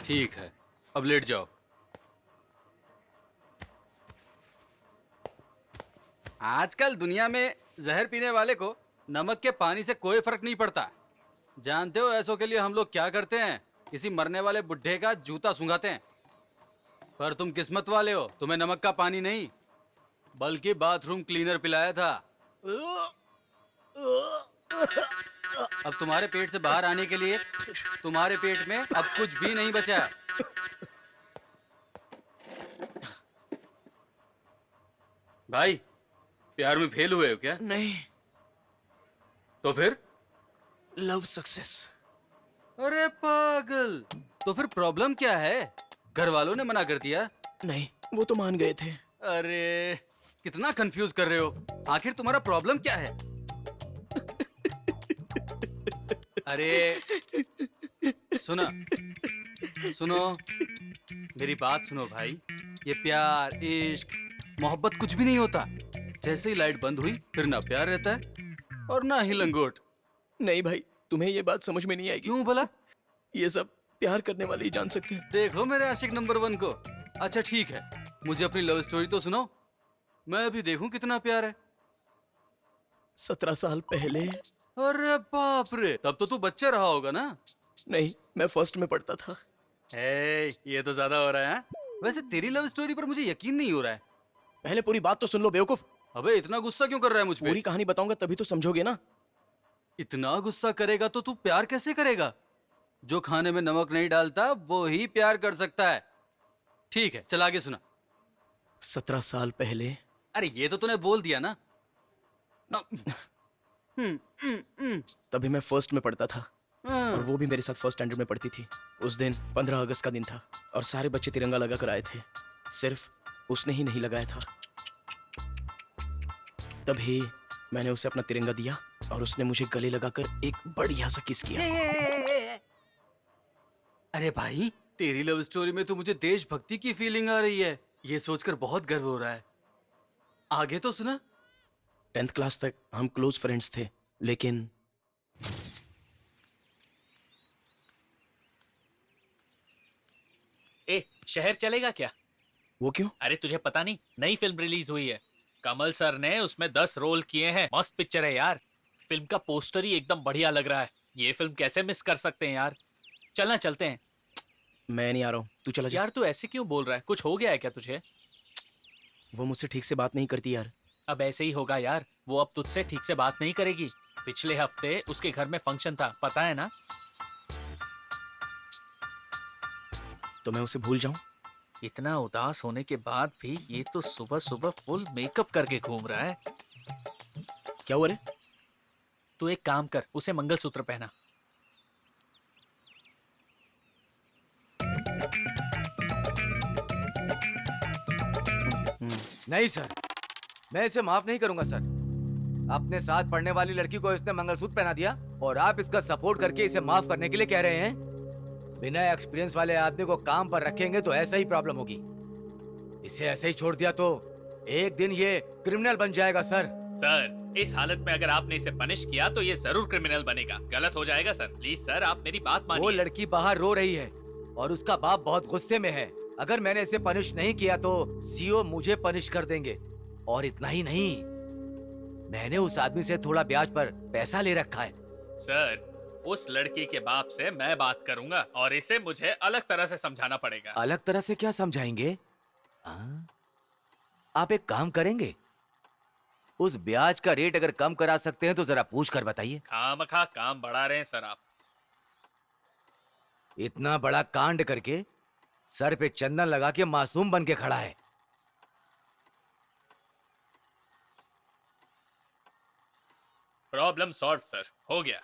ठीक है, अब लेट जाओ। आजकल दुनिया में जहर पीने वाले को नमक के पानी से कोई फर्क नहीं पड़ता। जानते हो ऐसों के लिए हम लोग क्या करते हैं? किसी मरने वाले बुढ़े का जूता सूंघाते हैं। पर तुम किस्मत वाले हो, तुम्हें नमक का पानी नहीं बल्कि बाथरूम क्लीनर पिलाया था। अब तुम्हारे पेट से बाहर आने के लिए तुम्हारे पेट में अब कुछ भी नहीं बचा है। भाई, प्यार में फेल हुए हो क्या? नहीं। तो फिर? Love success. अरे पागल, तो फिर प्रॉब्लम क्या है? घर वालों ने मना कर दिया? नहीं, वो तो मान गए थे। अरे कितना कंफ्यूज कर रहे हो, आखिर तुम्हारा प्रॉब्लम क्या है? अरे सुनो, मेरी बात सुनो भाई, ये प्यार इश्क मोहब्बत कुछ भी नहीं होता। जैसे ही लाइट बंद हुई फिर ना प्यार रहता है और ना ही लंगोट। नहीं भाई, तुम्हें ये बात समझ में नहीं आएगी। क्यों भला? ये सब प्यार करने वाले ही जान सकते हैं। देखो मेरे आशिक नंबर 1 को। अच्छा ठीक है, मुझे अपनी लव स्टोरी तो सुनाओ, मैं भी देखूं कितना प्यार है। 17 साल पहले। अरे बाप रे, तब तो तू बच्चा रहा होगा ना? नहीं, मैं फर्स्ट में पढ़ता था। ये तो ज्यादा हो रहा है। वैसे तेरी लव स्टोरी पर मुझे यकीन नहीं हो रहा है। पहले पूरी बात तो सुन लो बेवकूफ। अबे इतना गुस्सा क्यों कर रहा है मुझ पे? पूरी कहानी बताऊंगा तभी तो समझोगे ना। इतना गुस्सा करेगा तो तू प्यार कैसे करेगा? जो खाने में नमक नहीं डालता वो ही प्यार कर सकता है। ठीक है, चल आगे सुना। 17 साल पहले। अरे ये तो तूने बोल दिया ना। तभी मैं फर्स्ट में पढ़ता था और वो भी मेरे साथ फर्स्ट स्टैंडर्ड में पढ़ती थी। उस दिन 15 अगस्त का दिन था और सारे बच्चे तिरंगा लगा कर आए थे, सिर्फ उसने ही नहीं लगाया था। तभी मैंने उसे अपना तिरंगा दिया और उसने मुझे गले लगाकर एक बढ़िया सा किस किया। अरे भाई, तेरी लव स्टोरी में तो मुझे देशभक्ति की फीलिंग आ रही है। ये सोचकर बहुत गर्व हो रहा है। आगे तो सुना। 10th क्लास तक हम क्लोज फ्रेंड्स थे, लेकिन ए, शहर चलेगा क्या? वो क्यों? अरे तुझे पता नहीं, नई फिल्म रिलीज हुई है। कमल सर ने उसमें 10 रोल किए हैं। मस्त पिक्चर है यार। फिल्म का पोस्टर ही एकदम बढ़िया लग रहा है। ये फिल्म कैसे मिस कर सकते हैं यार। चलना, चलते हैं। मैं नहीं आ रहा हूँ, तू चला जा। यार तू ऐसे क्यों बोल रहा है? कुछ हो गया है क्या तुझे? वो मुझसे ठीक से बात नहीं करती यार। अब ऐसे ही होगा यार। वो अब तुझसे ठीक से बात नहीं करेगी। पिछले हफ्ते उसके घर में फंक्शन था, पता है ना? तो मैं उसे भूल जाऊं? इतना उदास होने के बाद भी ये तो सुबह सुबह फुल मेकअप करके घूम रहा है। क्या हुआ रे? तू एक काम कर, उसे मंगलसूत्र पहना। नहीं सर, मैं इसे माफ नहीं करूंगा सर। अपने साथ पढ़ने वाली लड़की को इसने मंगलसूत्र पहना दिया और आप इसका सपोर्ट करके इसे माफ करने के लिए कह रहे हैं। बिना एक्सपीरियंस वाले आदमी को काम पर रखेंगे तो ऐसा ही प्रॉब्लम होगी। इसे ऐसे ही छोड़ दिया तो एक दिन ये क्रिमिनल बन जाएगा सर। सर, इस हालत में अगर आपने इसे पनिश किया तो ये जरूर क्रिमिनल बनेगा। गलत हो जाएगा सर। प्लीज सर, आप मेरी बात वो मानिए। लड़की बाहर रो रही है और उसका बाप बहुत गुस्से में है। अगर मैंने इसे पनिश नहीं किया तो सीओ मुझे पनिश कर देंगे। और इतना ही नहीं, मैंने उस आदमी से थोड़ा ब्याज पर पैसा ले रखा है। सर, उस लड़की के बाप से मैं बात करूंगा और इसे मुझे अलग तरह से समझाना पड़ेगा। अलग तरह से क्या समझाएंगे? आप एक काम करेंगे, उस ब्याज का रेट अगर कम करा सकते हैं तो जरा पूछ कर बताइए। खामखा काम बढ़ा रहे हैं सर आप। इतना बड़ा कांड करके सर पे चंदन लगा के मासूम बन के खड़ा है। प्रॉब्लम सॉल्व सर, हो गया।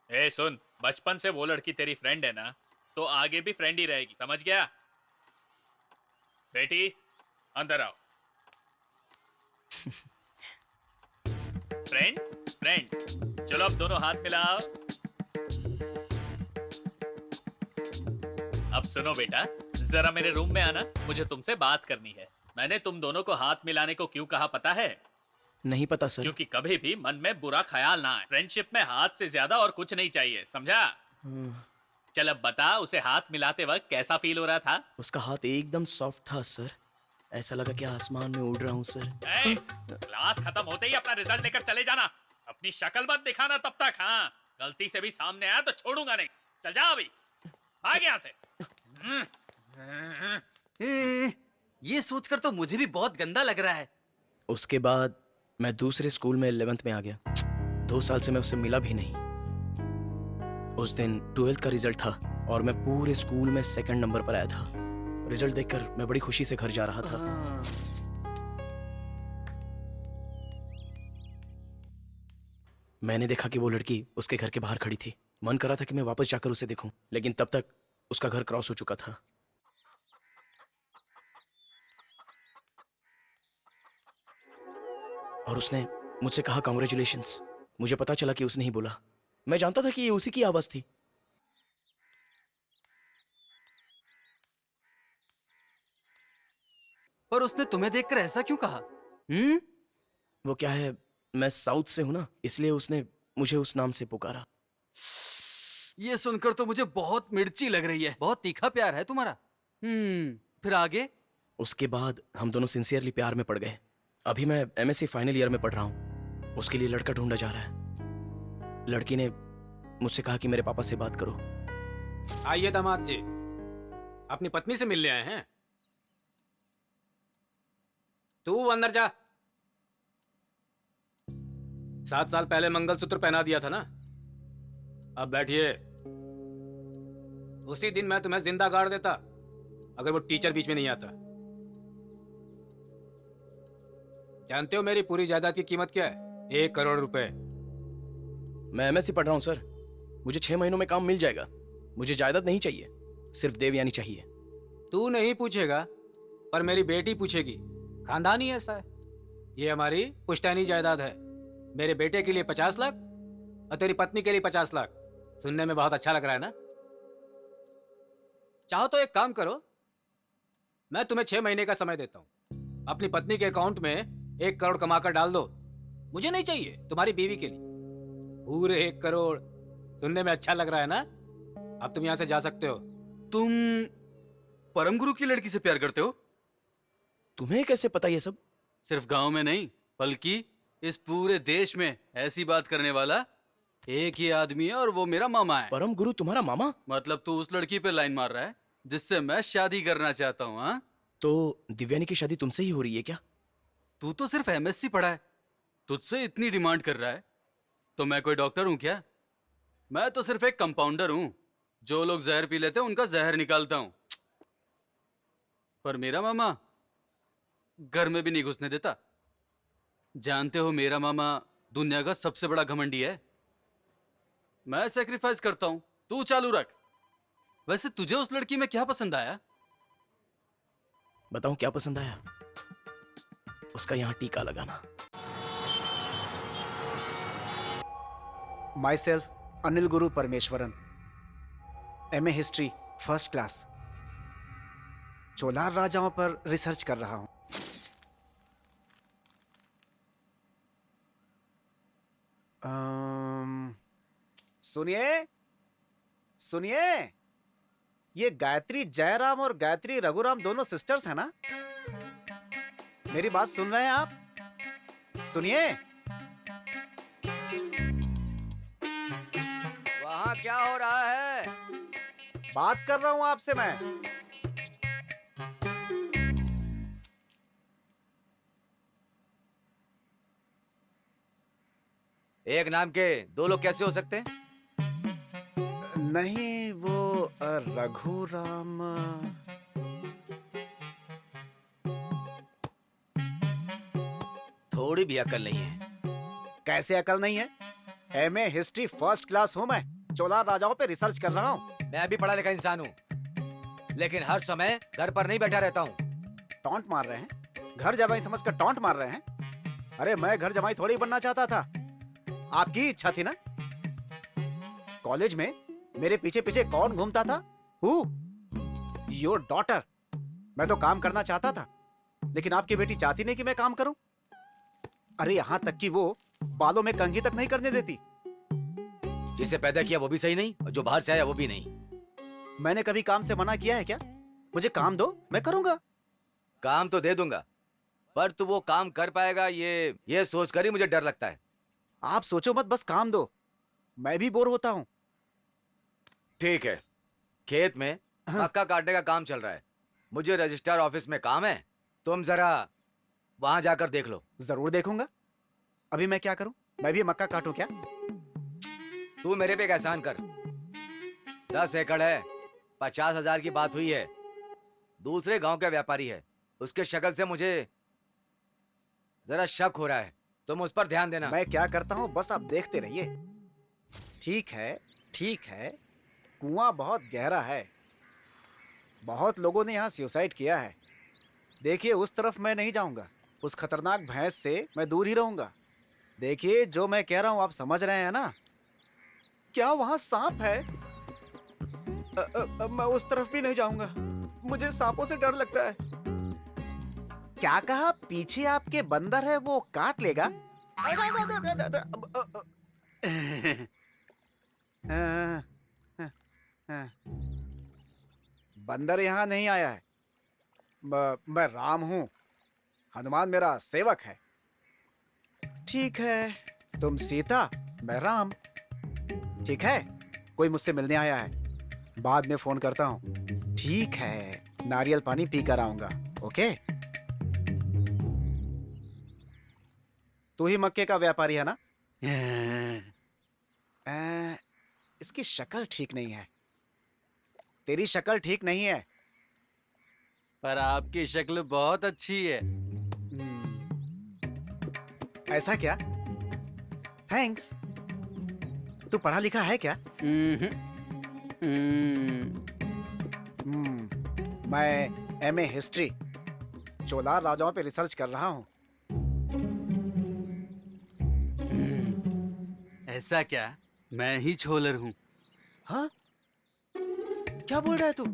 ए सुन, बचपन से वो लड़की तेरी फ्रेंड है ना, तो आगे भी फ्रेंड ही रहेगी, समझ गया? बेटी अंदर आओ। फ्रेंड फ्रेंड, चलो अब दोनों हाथ मिलाओ। अब सुनो बेटा, जरा मेरे रूम में आना, मुझे तुमसे बात करनी है। मैंने तुम दोनों को हाथ मिलाने को क्यों कहा पता है? नहीं पता सर। क्योंकि कभी भी मन में बुरा ख्याल ना आए। फ्रेंडशिप में हाथ से ज्यादा और कुछ नहीं चाहिए, समझा? चल अब बता, उसे हाथ मिलाते वक्त कैसा फील हो रहा था? उसका हाथ एकदम सॉफ्ट था सर, ऐसा लगा कि आसमान में उड़ रहा हूँ सर। क्लास खत्म होते ही अपना रिजल्ट लेकर चले जाना। अपनी शक्ल मत दिखाना तब तक। हाँ, गलती से भी सामने आया तो छोड़ूंगा नहीं। चल जा अभी, भाग यहाँ से। ये सोचकर तो मुझे भी बहुत गंदा लग रहा है। उसके बाद मैं दूसरे स्कूल में 11th में आ गया। 2 साल से मैं उससे मिला भी नहीं। उस दिन 12th का रिजल्ट था और मैं पूरे स्कूल में 2nd नंबर पर आया था। रिजल्ट देखकर मैं बड़ी खुशी से घर जा रहा था। मैंने देखा कि वो लड़की उसके घर के बाहर खड़ी थी। मन कर रहा था कि मैं वापस जाकर उसे देखूं, लेकिन तब तक उसका घर क्रॉस हो चुका था। और उसने मुझसे कहा कांग्रेचुलेशंस। मुझे पता चला कि उसने ही बोला। मैं जानता था कि ये उसी की आवाज थी। उसने तुम्हें देखकर ऐसा क्यों कहा? वो क्या है, मैं साउथ से हूं ना, इसलिए उसने मुझे उस नाम से पुकारा। ये सुनकर तो मुझे बहुत मिर्ची लग रही है। बहुत तीखा प्यार है तुम्हारा। फिर आगे? उसके बाद हम दोनों सिंसियरली प्यार में पड़ गए। अभी मैं एमएससी फाइनल ईयर में पढ़ रहा हूँ। उसके लिए लड़का ढूंढा जा रहा है। लड़की ने मुझसे कहा कि मेरे पापा से बात करो। आइए दामाद जी, अपनी पत्नी से मिलने आए हैं? तू अंदर जा। 7 साल पहले मंगलसूत्र पहना दिया था ना। अब बैठिए। उसी दिन मैं तुम्हें जिंदा गाड़ देता अगर वो टीचर बीच में नहीं आता। जानते हो मेरी पूरी जायदाद की कीमत क्या है? 1 करोड़ रुपए। मैं एमएससी पढ़ रहा हूँ सर। मुझे 6 महीनों में काम मिल जाएगा। मुझे जायदाद नहीं चाहिए, सिर्फ देवयानी चाहिए। तू नहीं पूछेगा, पर मेरी बेटी पूछेगी। खानदान ही ऐसा है। ये हमारी पुश्तैनी जायदाद है। मेरे बेटे के लिए 50 लाख और तेरी पत्नी के लिए 50 लाख। सुनने में बहुत अच्छा लग रहा है ना? चाहो तो एक काम करो, मैं तुम्हें 6 महीने का समय देता हूं। अपनी पत्नी के अकाउंट में 1 करोड़ कमाकर डाल दो। मुझे नहीं चाहिए, तुम्हारी बीवी के लिए। पूरे 1 करोड़। सुनने में अच्छा लग रहा है ना? अब तुम यहां से जा सकते हो। तुम परम गुरु की लड़की से प्यार करते हो? तुम्हें कैसे पता ये सब? सिर्फ गांव में नहीं, बल्कि इस पूरे देश में ऐसी बात करने वाला एक ही आदमी है, और वो मेरा मामा है। परम गुरु तुम्हारा मामा? मतलब तू उस लड़की पे लाइन मार रहा है जिससे मैं शादी करना चाहता हूँ? हाँ, तो दिव्यानी की शादी तुमसे ही हो रही है क्या? तू तो सिर्फ एमएससी पढ़ा है, तुझसे इतनी डिमांड कर रहा है तो मैं कोई डॉक्टर हूं क्या? मैं तो सिर्फ एक कंपाउंडर हूं। जो लोग जहर पी लेते हैं उनका जहर निकालता हूं। पर मेरा मामा घर में भी नहीं घुसने देता। जानते हो, मेरा मामा दुनिया का सबसे बड़ा घमंडी है। मैं सेक्रीफाइस करता हूं, तू चालू रख। वैसे तुझे उस लड़की में क्या पसंद आया? बताऊं क्या पसंद आया? उसका यहाँ टीका लगाना। My self Anil Guru Parameswaran, MA history first class. चोलार राजाओं पर रिसर्च कर रहा हूं। सुनिए सुनिए, ये गायत्री जयराम और गायत्री रघुराम दोनों सिस्टर्स हैं ना? मेरी बात सुन रहे हैं आप? सुनिए। वहाँ क्या हो रहा है? बात कर रहा हूं आपसे मैं। एक नाम के 2 लोग कैसे हो सकते हैं? नहीं, वो रघुराम। थोड़ी भी अकल नहीं है। कैसे अकल नहीं है? MA हिस्ट्री फर्स्ट क्लास हूं मैं। चोलार राजाओं पे रिसर्च कर रहा हूं। मैं भी पढ़ा लिखा इंसान हूँ, लेकिन हर समय घर पर नहीं बैठा रहता हूँ। टॉन्ट मार रहे हैं? घर जमाई समझकर टॉन्ट मार रहे हैं? अरे मैं घर जमाई थोड़ी बनना चाहता था, आपकी इच्छा थी ना। कॉलेज में मेरे पीछे पीछे कौन घूमता था? हु? Your daughter. मैं तो काम करना चाहता था, लेकिन आपकी बेटी चाहती नहीं कि मैं काम करूं। अरे यहाँ तक कि वो बालों में कंघी तक नहीं करने देती। जिसे पैदा किया वो भी सही नहीं, और जो बाहर से आया वो भी नहीं। मैंने कभी काम से मना किया है क्या? मुझे काम दो, मैं करूंगा। काम तो दे दूंगा, पर तू वो काम कर पाएगा ये सोचकर ही मुझे डर लगता है। आप सोचो मत, बस काम दो। मैं भी बोर होता हूँ। ठीक है, खेत में मक्का काटने का काम चल रहा है। मुझे रजिस्ट्रार ऑफिस में काम है, तुम जरा वहां जाकर देख लो। जरूर देखूंगा। अभी मैं क्या करूं? मैं भी मक्का काटूं क्या? तू मेरे पे एक एहसान कर। 10 एकड़ है, 50,000 की बात हुई है। दूसरे गांव का व्यापारी है, उसके शक्ल से मुझे जरा शक हो रहा है। तुम उस पर ध्यान देना। मैं क्या करता हूँ बस आप देखते रहिए। ठीक है, ठीक है। कुआं बहुत गहरा है, बहुत लोगों ने यहाँ सुसाइड किया है। देखिए, उस तरफ मैं नहीं जाऊंगा। उस खतरनाक भैंस से मैं दूर ही रहूंगा। देखिए, जो मैं कह रहा हूँ आप समझ रहे हैं ना? क्या वहां सांप है? मैं उस तरफ भी नहीं जाऊंगा, मुझे सांपों से डर लगता है। क्या कहा? पीछे आपके बंदर है, वो काट लेगा? बंदर यहाँ नहीं आया है। मैं राम हूँ, हनुमान मेरा सेवक है। ठीक है, तुम सीता, मैं राम। ठीक है, कोई मुझसे मिलने आया है, बाद में फोन करता हूँ। ठीक है, नारियल पानी पी कर आऊंगा। ओके? तू ही मक्के का व्यापारी है ना? इसकी शक्ल ठीक नहीं है। तेरी शक्ल ठीक नहीं है। पर आपकी शक्ल बहुत अच्छी है। ऐसा क्या? थैंक्स। तू पढ़ा लिखा है क्या? मैं एमए हिस्ट्री, चोलार राजाओं पे रिसर्च कर रहा हूँ। ऐसा क्या? मैं ही छोलर हूँ। हाँ? क्या बोल रहा है तू?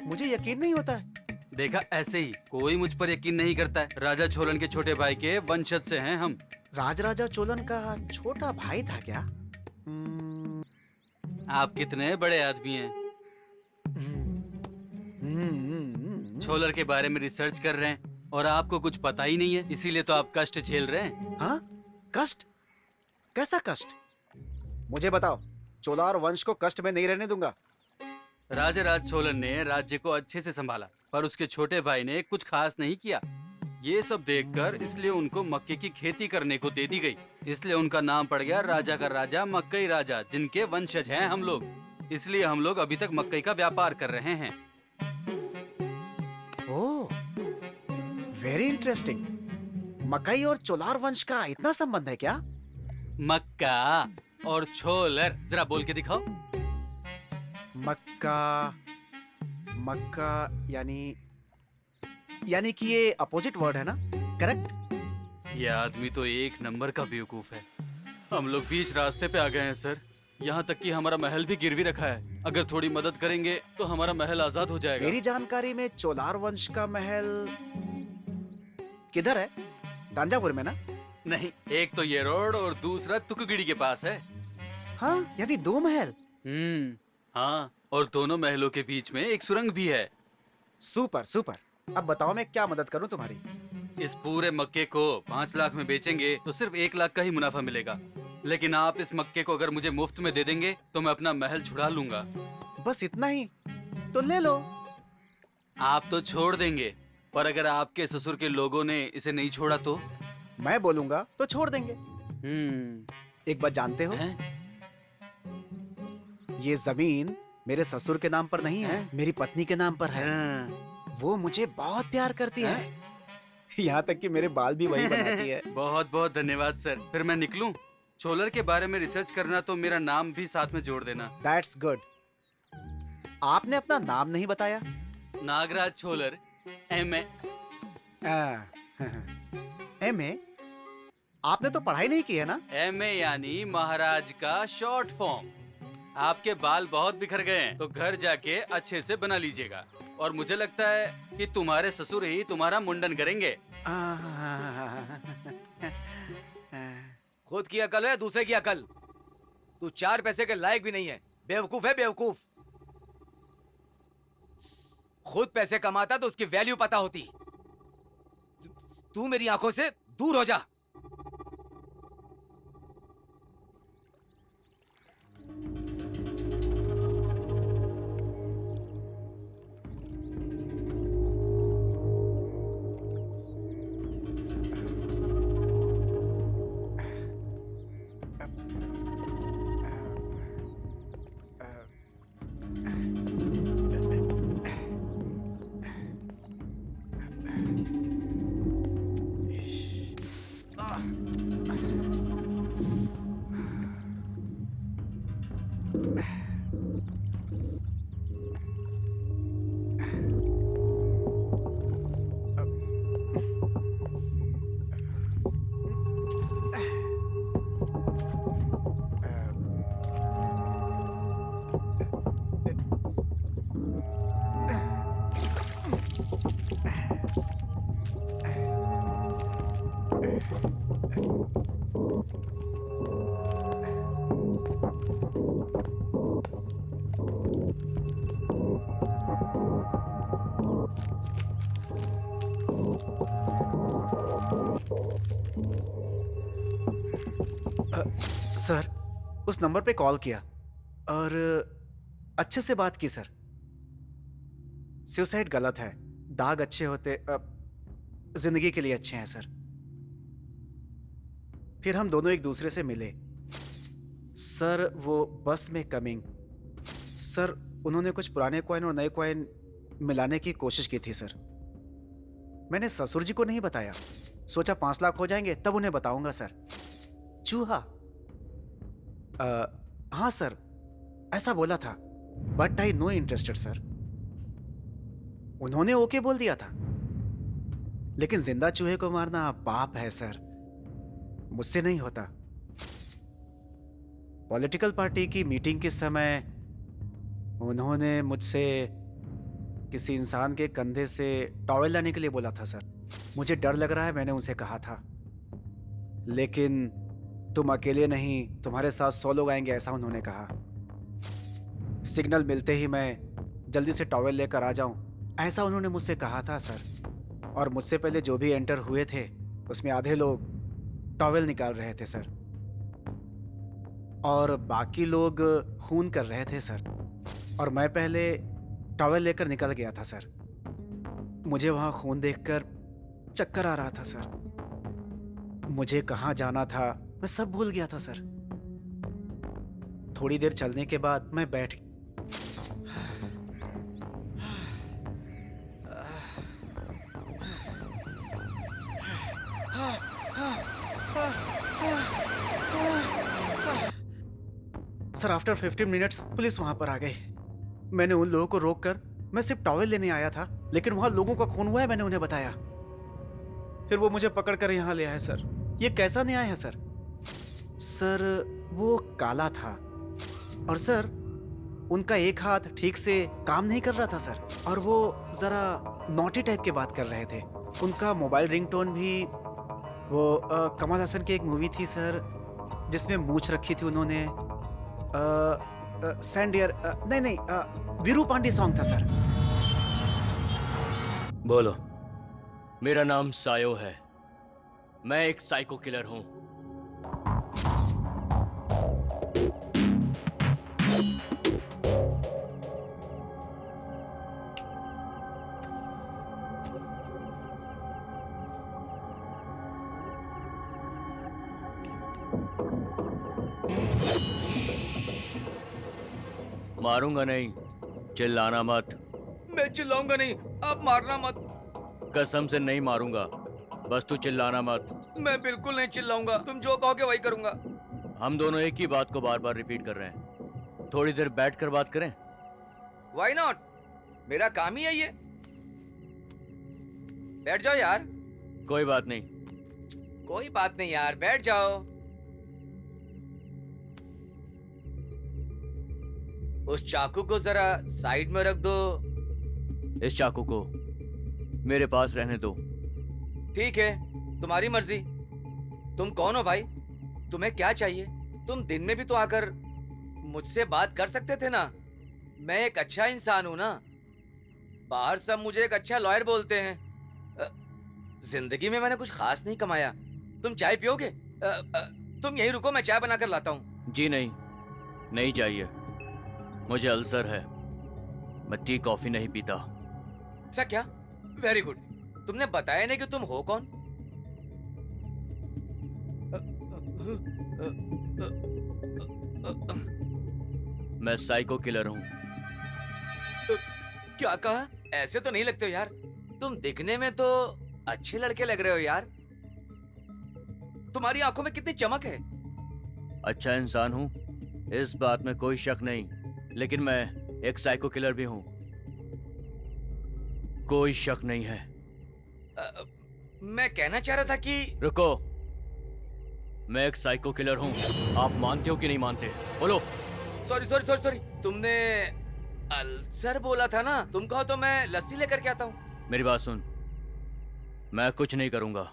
मुझे यकीन नहीं होता है। देखा, ऐसे ही कोई मुझ पर यकीन नहीं करता है। राजा छोलन के छोटे भाई के वंशज से हैं हम। राजराजा चोलन का छोटा भाई था क्या? आप कितने बड़े आदमी हैं। छोलर के बारे में रिसर्च कर रहे हैं और आपको कुछ पता ही नहीं है, इसीलिए तो आप कष्ट झेल रहे हैं। हाँ? कष्ट? कैसा कष्ट? मुझे बताओ। चोलार वंश को कष्ट में नहीं रहने दूंगा। राजा राज छोलन ने राज्य को अच्छे से संभाला, पर उसके छोटे भाई ने कुछ खास नहीं किया। ये सब देखकर इसलिए उनको मक्के की खेती करने को दे दी गई। इसलिए उनका नाम पड़ गया राजा का राजा, मक्कई राजा, जिनके वंशज हैं हम लोग। इसलिए हम लोग अभी तक मक्कई का व्यापार कर रहे हैं। ओह, वेरी इंटरेस्टिंग। मकई और चोलार वंश का इतना संबंध है क्या? मक्का और छोलर, जरा बोल के दिखाओ। मक्का, मक्का यानी कि ये अपोजिट वर्ड है ना? करेक्ट? ये आदमी तो एक नंबर का बेवकूफ है। हम लोग बीच रास्ते पे आ गए हैं सर। यहाँ तक कि हमारा महल भी गिरवी रखा है। अगर थोड़ी मदद करेंगे तो हमारा महल आजाद हो जाएगा। मेरी जानकारी में चोलार वंश का महल किधर है? तांजावुर में ना? नहीं, एक तो ये रोड और दूसरा तुकुगिड़ी के पास है। हाँ, यानी 2 महल। हाँ, और दोनों महलों के बीच में एक सुरंग भी है। Super super. अब बताओ मैं क्या मदद करूँ तुम्हारी? इस पूरे मक्के को 5 लाख में बेचेंगे तो सिर्फ 1 लाख का ही मुनाफा मिलेगा। लेकिन आप इस मक्के को अगर मुझे मुफ्त में दे देंगे तो मैं अपना महल छुड़ा लूंगा। बस इतना ही? तो ले लो। आप तो छोड़ देंगे, पर अगर आपके ससुर के लोगों ने इसे नहीं छोड़ा तो? मैं बोलूंगा तो छोड़ देंगे। एक बात जानते हो? ये जमीन मेरे ससुर के नाम पर नहीं है, मेरी पत्नी के नाम पर है। वो मुझे बहुत प्यार करती है। यहाँ तक कि मेरे बाल भी वही बनाती है। बहुत बहुत धन्यवाद सर। फिर मैं निकलूं? छोलर के बारे में रिसर्च करना तो मेरा नाम भी साथ में जोड़ देना। That's good। आपने अपना नाम नहीं बताया। नागराज छोलर, एमए। एमए? आपने तो पढ़ाई नहीं की है ना? एमए यानी महाराज का शॉर्ट फॉर्म। आपके बाल बहुत बिखर गए हैं तो घर जाके अच्छे से बना लीजिएगा। और मुझे लगता है कि तुम्हारे ससुर ही तुम्हारा मुंडन करेंगे। खुद की अकल है, दूसरे की अकल। तू 4 पैसे के लायक भी नहीं है। बेवकूफ है, बेवकूफ। खुद पैसे कमाता तो उसकी वैल्यू पता होती। तू मेरी आंखों से दूर हो जा। सर, उस नंबर पे कॉल किया और अच्छे से बात की सर। सुसाइड गलत है, दाग अच्छे होते जिंदगी के लिए अच्छे हैं सर। फिर हम दोनों एक दूसरे से मिले सर। वो बस में कमिंग सर, उन्होंने कुछ पुराने कॉइन और नए कॉइन मिलाने की कोशिश की थी सर। मैंने ससुर जी को नहीं बताया, सोचा 5 लाख हो जाएंगे तब उन्हें बताऊंगा सर। चूहा हाँ सर, ऐसा बोला था, but I know interested sir. उन्होंने ओके बोल दिया था, लेकिन जिंदा चूहे को मारना पाप है सर, मुझसे नहीं होता। पॉलिटिकल पार्टी की मीटिंग के समय उन्होंने मुझसे किसी इंसान के कंधे से टॉवेल लाने के लिए बोला था सर। मुझे डर लग रहा है, मैंने उनसे कहा था, लेकिन तुम अकेले नहीं, तुम्हारे साथ 100 लोग आएंगे, ऐसा उन्होंने कहा। सिग्नल मिलते ही मैं जल्दी से टॉवेल लेकर आ जाऊं, ऐसा उन्होंने मुझसे कहा था सर। और मुझसे पहले जो भी एंटर हुए थे उसमें आधे लोग टॉवेल निकाल रहे थे सर, और बाकी लोग खून कर रहे थे सर। और मैं पहले टॉवेल लेकर निकल गया था सर। मुझे वहां खून देखकर चक्कर आ रहा था सर। मुझे कहाँ जाना था मैं सब भूल गया था सर। थोड़ी देर चलने के बाद मैं बैठ सर। आफ्टर 15 मिनट्स पुलिस वहां पर आ गई। मैंने उन लोगों को रोककर, मैं सिर्फ टॉवेल लेने आया था, लेकिन वहां लोगों का खून हुआ है, मैंने उन्हें बताया। फिर वो मुझे पकड़कर यहां ले आए सर। ये कैसा न्याय है सर? सर वो काला था, और सर उनका एक हाथ ठीक से काम नहीं कर रहा था सर, और वो जरा नॉटी टाइप के बात कर रहे थे। उनका मोबाइल रिंगटोन भी वो कमल हसन की एक मूवी थी सर, जिसमें मूछ रखी थी उन्होंने, सैंडियर नहीं वीरू पांडे सॉन्ग था सर। बोलो। मेरा नाम सायो है, मैं एक साइको किलर हूं। मारूंगा नहीं, चिल्लाना मत। मैं चिल्लाऊंगा नहीं, आप मारना मत। कसम से नहीं मारूंगा, बस तू चिल्लाना मत। मैं बिल्कुल नहीं चिल्लाऊंगा, तुम जो कहोगे वही करूंगा। हम दोनों एक ही बात को बार बार रिपीट कर रहे हैं। थोड़ी देर बैठकर बात करें? व्हाई नॉट, मेरा काम ही है ये। बैठ जाओ यार। कोई बात नहीं। कोई बात नहीं यार, बैठ जाओ। उस चाकू को जरा साइड में रख दो। इस चाकू को मेरे पास रहने दो। ठीक है, तुम्हारी मर्जी। तुम कौन हो भाई? तुम्हें क्या चाहिए? तुम दिन में भी तो आकर मुझसे बात कर सकते थे ना। मैं एक अच्छा इंसान हूं ना। बाहर सब मुझे एक अच्छा लॉयर बोलते हैं। जिंदगी में मैंने कुछ खास नहीं कमाया। तुम चाय पियोगे? तुम यहीं रुको, मैं चाय बनाकर लाता हूँ। जी नहीं, नहीं चाहिए। मुझे अल्सर है, मैं टी कॉफी नहीं पीता। ऐसा क्या? Very good. तुमने बताया नहीं कि तुम हो कौन? मैं साइको किलर हूँ। क्या कहा? ऐसे तो नहीं लगते हो यार। तुम दिखने में तो अच्छे लड़के लग रहे हो यार। तुम्हारी आंखों में कितनी चमक है। अच्छा इंसान हूँ, इस बात में कोई शक नहीं, लेकिन मैं एक साइको किलर भी हूँ, कोई शक नहीं है। मैं कहना चाह रहा था कि रुको, मैं एक साइको किलर हूँ। आप मानते हो कि नहीं मानते? बोलो। सॉरी सॉरी सॉरी सॉरी, तुमने अल्सर बोला था ना। तुम कहो तो मैं लस्सी लेकर के आता हूँ। मेरी बात सुन, मैं कुछ नहीं करूंगा।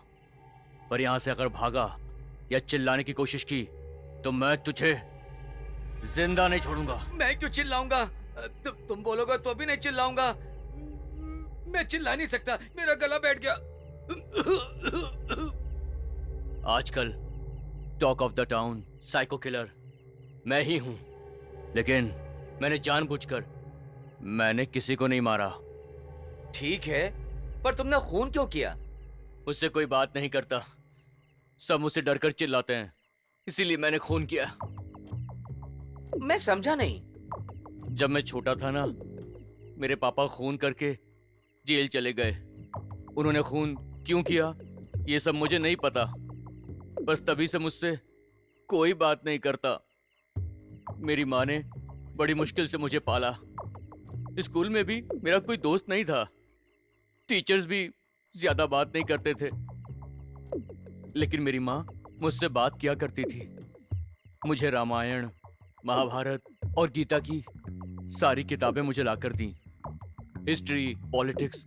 पर यहां से अगर भागा या चिल्लाने की कोशिश की तो मैं तुझे जिंदा नहीं छोड़ूंगा। मैं क्यों चिल्लाऊंगा? तुम बोलोगे तो भी नहीं चिल्लाऊंगा। मैं चिल्ला नहीं सकता, मेरा गला बैठ गया। आजकल talk of the town psycho killer मैं ही हूं, लेकिन मैंने मैंने किसी को नहीं मारा। ठीक है, पर तुमने खून क्यों किया? उससे कोई बात नहीं करता, सब मुझसे डरकर चिल्लाते हैं, इसीलिए मैंने खून किया। मैं समझा नहीं। जब मैं छोटा था ना, मेरे पापा खून करके जेल चले गए। उन्होंने खून क्यों किया ये सब मुझे नहीं पता, बस तभी से मुझसे कोई बात नहीं करता। मेरी माँ ने बड़ी मुश्किल से मुझे पाला। स्कूल में भी मेरा कोई दोस्त नहीं था, टीचर्स भी ज्यादा बात नहीं करते थे, लेकिन मेरी माँ मुझसे बात किया करती थी। मुझे रामायण, महाभारत और गीता की सारी किताबें मुझे लाकर दी। हिस्ट्री, पॉलिटिक्स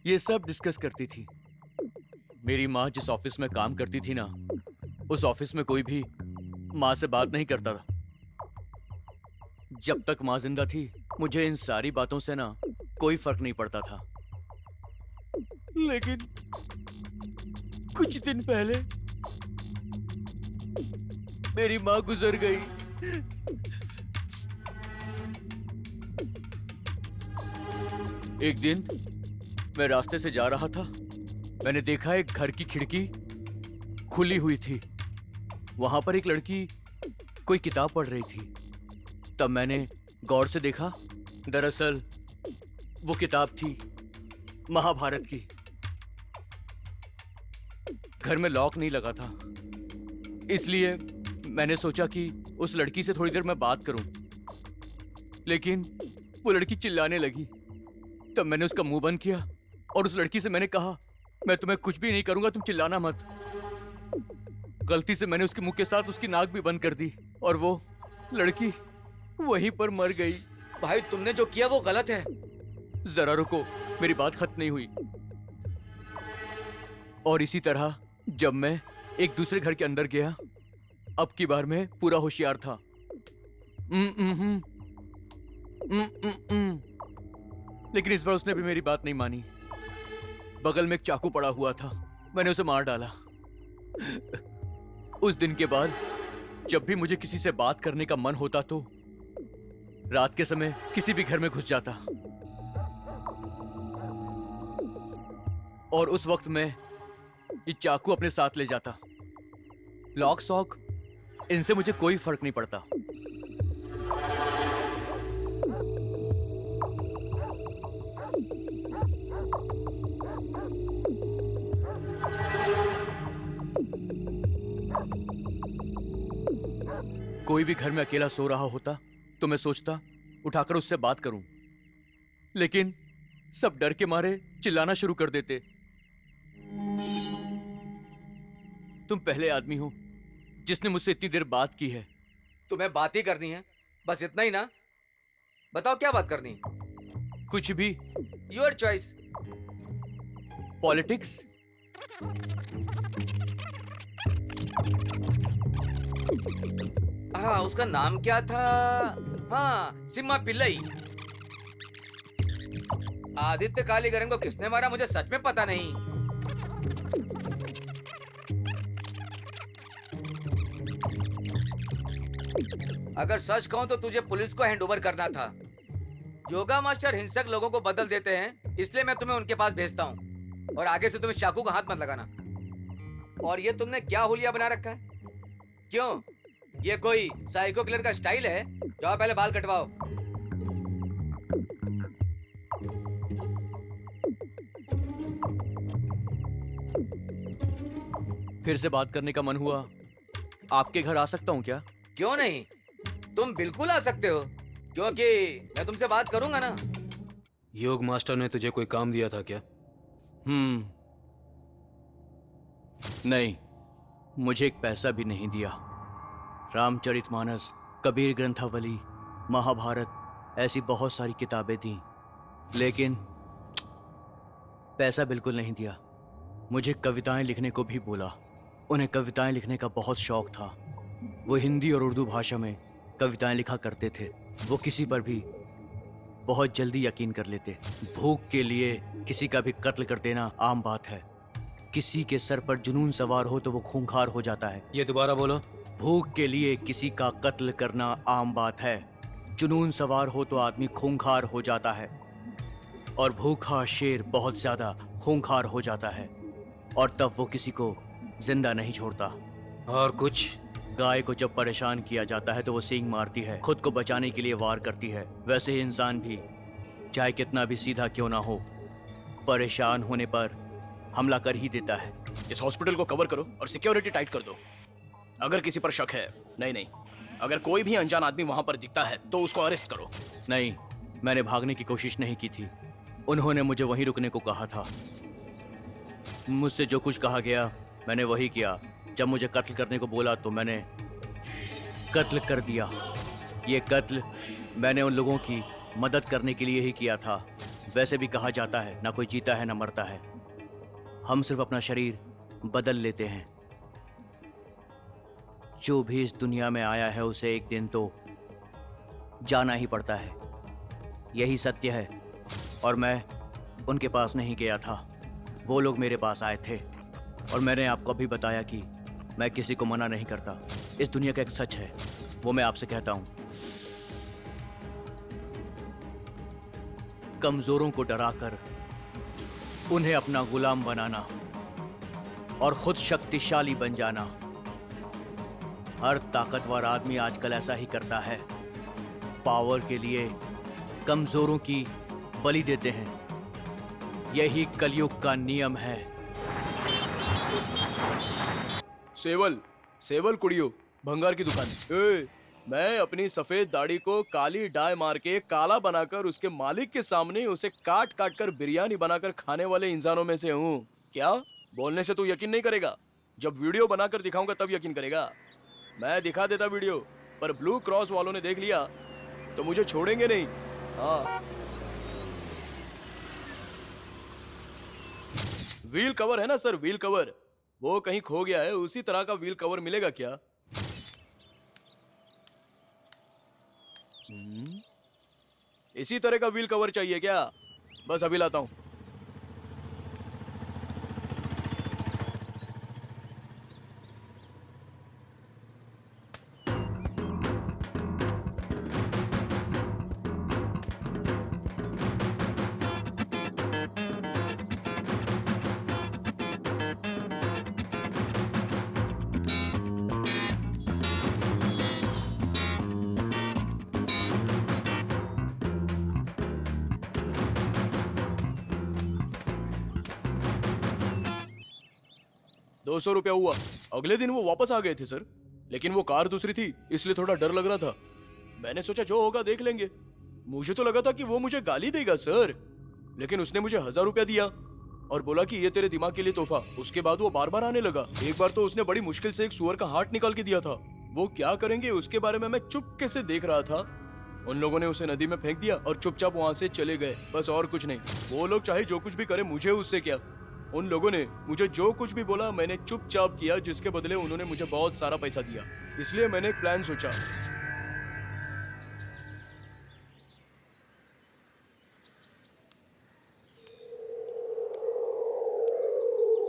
ये सब डिस्कस करती थी। मेरी माँ जिस ऑफिस में काम करती थी ना, उस ऑफिस में कोई भी माँ से बात नहीं करता था। जब तक माँ जिंदा थी, मुझे इन सारी बातों से ना कोई फर्क नहीं पड़ता था। लेकिन कुछ दिन पहले मेरी माँ गुजर गई। एक दिन मैं रास्ते से जा रहा था, मैंने देखा एक घर की खिड़की खुली हुई थी। वहां पर एक लड़की कोई किताब पढ़ रही थी। तब मैंने गौर से देखा, दरअसल वो किताब थी महाभारत की। घर में लॉक नहीं लगा था, इसलिए मैंने सोचा कि उस लड़की से थोड़ी देर मैं बात करूं, लेकिन वो लड़की चिल्लाने लगी। तब मैंने उसका मुंह बंद किया और उस लड़की से मैंने कहा, मैं तुम्हें कुछ भी नहीं करूंगा, तुम चिल्लाना मत। गलती से मैंने उसके मुंह के साथ उसकी नाक भी बंद कर दी और वो लड़की वहीं पर मर गई। भाई तुमने जो किया वो गलत है। जरा रुको, मेरी बात खत्म नहीं हुई। और इसी तरह जब मैं एक दूसरे घर के अंदर गया, अब की बार मैं पूरा होशियार था। लेकिन इस बार उसने भी मेरी बात नहीं मानी। बगल में एक चाकू पड़ा हुआ था, मैंने उसे मार डाला। उस दिन के बाद जब भी मुझे किसी से बात करने का मन होता तो रात के समय किसी भी घर में घुस जाता, और उस वक्त मैं ये चाकू अपने साथ ले जाता। लॉक सॉक इनसे मुझे कोई फर्क नहीं पड़ता। कोई भी घर में अकेला सो रहा होता तो मैं सोचता उठाकर उससे बात करूं, लेकिन सब डर के मारे चिल्लाना शुरू कर देते। तुम पहले आदमी हो जिसने मुझसे इतनी देर बात की है। तुम्हें बात ही करनी है, बस इतना ही ना? बताओ क्या बात करनी? कुछ भी। Your choice. पॉलिटिक्स? हाँ, उसका नाम क्या था? हाँ, सिम्मा पिल्लई। आदित्य कालीगरन को किसने मारा मुझे सच में पता नहीं। अगर सच कहूं तो तुझे पुलिस को हैंडओवर करना था। योगा मास्टर हिंसक लोगों को बदल देते हैं, इसलिए मैं तुम्हें उनके पास भेजता हूं। और आगे से तुम्हें चाकू का हाथ मत लगाना। और ये तुमने क्या हुलिया बना रखा है? क्यों, ये कोई साइको किलर का स्टाइल है? जाओ पहले बाल कटवाओ। फिर से बात करने का मन हुआ, आपके घर आ सकता हूँ क्या? क्यों नहीं, तुम बिल्कुल आ सकते हो, क्योंकि मैं तुमसे बात करूंगा ना। योग मास्टर ने तुझे कोई काम दिया था क्या? नहीं, मुझे एक पैसा भी नहीं दिया। रामचरितमानस, कबीर ग्रंथावली, महाभारत ऐसी बहुत सारी किताबें दी, लेकिन पैसा बिल्कुल नहीं दिया। मुझे कविताएं लिखने को भी बोला, उन्हें कविताएं लिखने का बहुत शौक था। वो हिंदी और उर्दू भाषा में कविताएं लिखा करते थे। वो किसी पर भी बहुत जल्दी यकीन कर लेते। भूख के लिए किसी का भी कत्ल कर देना आम बात है। किसी के सर पर जुनून सवार हो तो वो खूंखार हो जाता है। ये दोबारा बोलो। भूख के लिए किसी का कत्ल करना आम बात है। जुनून सवार हो तो आदमी खूंखार हो जाता है, और भूखा शेर बहुत ज्यादा खूंखार हो जाता है, और तब वो किसी को जिंदा नहीं छोड़ता। और कुछ? गाय को जब परेशान किया जाता है तो वो सींग मारती है, खुद को बचाने के लिए वार करती है। वैसे ही इंसान भी, चाहे कितना भी सीधा क्यों ना हो, परेशान होने पर हमला कर ही देता है। इस हॉस्पिटल को कवर करो और सिक्योरिटी टाइट कर दो। अगर किसी पर शक है, नहीं, अगर कोई भी अनजान आदमी वहां पर दिखता है तो उसको अरेस्ट करो। नहीं, मैंने भागने की कोशिश नहीं की थी। उन्होंने मुझे वहीं रुकने को कहा था। मुझसे जो कुछ कहा गया मैंने वही किया। जब मुझे कत्ल करने को बोला तो मैंने कत्ल कर दिया। ये कत्ल मैंने उन लोगों की मदद करने के लिए ही किया था। वैसे भी कहा जाता है ना कोई जीता है ना मरता है, हम सिर्फ अपना शरीर बदल लेते हैं। जो भी इस दुनिया में आया है उसे एक दिन तो जाना ही पड़ता है, यही सत्य है। और मैं उनके पास नहीं गया था, वो लोग मेरे पास आए थे। और मैंने आपको अभी बताया कि मैं किसी को मना नहीं करता। इस दुनिया का एक सच है, वो मैं आपसे कहता हूं। कमजोरों को डराकर उन्हें अपना गुलाम बनाना और खुद शक्तिशाली बन जाना, हर ताकतवर आदमी आजकल ऐसा ही करता है। पावर के लिए कमजोरों की बलि देते हैं। यही कलयुग का नियम है। सेवल कुड़ियो, भंगार की दुकान। मैं अपनी सफेद दाढ़ी को काली डाई मार के काला बनाकर उसके मालिक के सामने उसे काट काट कर बिरयानी बनाकर खाने वाले इंसानों में से हूँ। क्या बोलने से तू यकीन नहीं करेगा? जब वीडियो बनाकर दिखाऊंगा तब यकीन करेगा। मैं दिखा देता वीडियो, पर ब्लू क्रॉस वालों ने देख लिया तो मुझे छोड़ेंगे नहीं। हाँ, व्हील कवर है ना सर, व्हील कवर, वो कहीं खो गया है। उसी तरह का व्हील कवर मिलेगा क्या? इसी तरह का व्हील कवर चाहिए क्या? बस अभी लाता हूं। ₹200 हुआ। अगले दिन वो वापस आ गए थे सर, लेकिन वो कार दूसरी थी, इसलिए थोड़ा डर लग रहा था। मैंने सोचा जो होगा देख लेंगे। मुझे तो लगा था कि वो मुझे गाली देगा सर, लेकिन उसने मुझे ₹1000 दिया और बोला कि ये तेरे दिमाग के लिए तोहफा। उसके बाद वो बार बार आने लगा। एक बार तो उसने बड़ी मुश्किल से एक सुअर का हार्ट निकाल के दिया था। वो क्या करेंगे उसके बारे में मैं चुपके से देख रहा था। उन लोगों ने उसे नदी में फेंक दिया और चुपचाप वहां से चले गए, बस और कुछ नहीं। वो लोग चाहे जो कुछ भी करे, मुझे उससे क्या। उन लोगों ने मुझे जो कुछ भी बोला मैंने चुपचाप किया, जिसके बदले उन्होंने मुझे बहुत सारा पैसा दिया। इसलिए मैंने एक प्लान सोचा।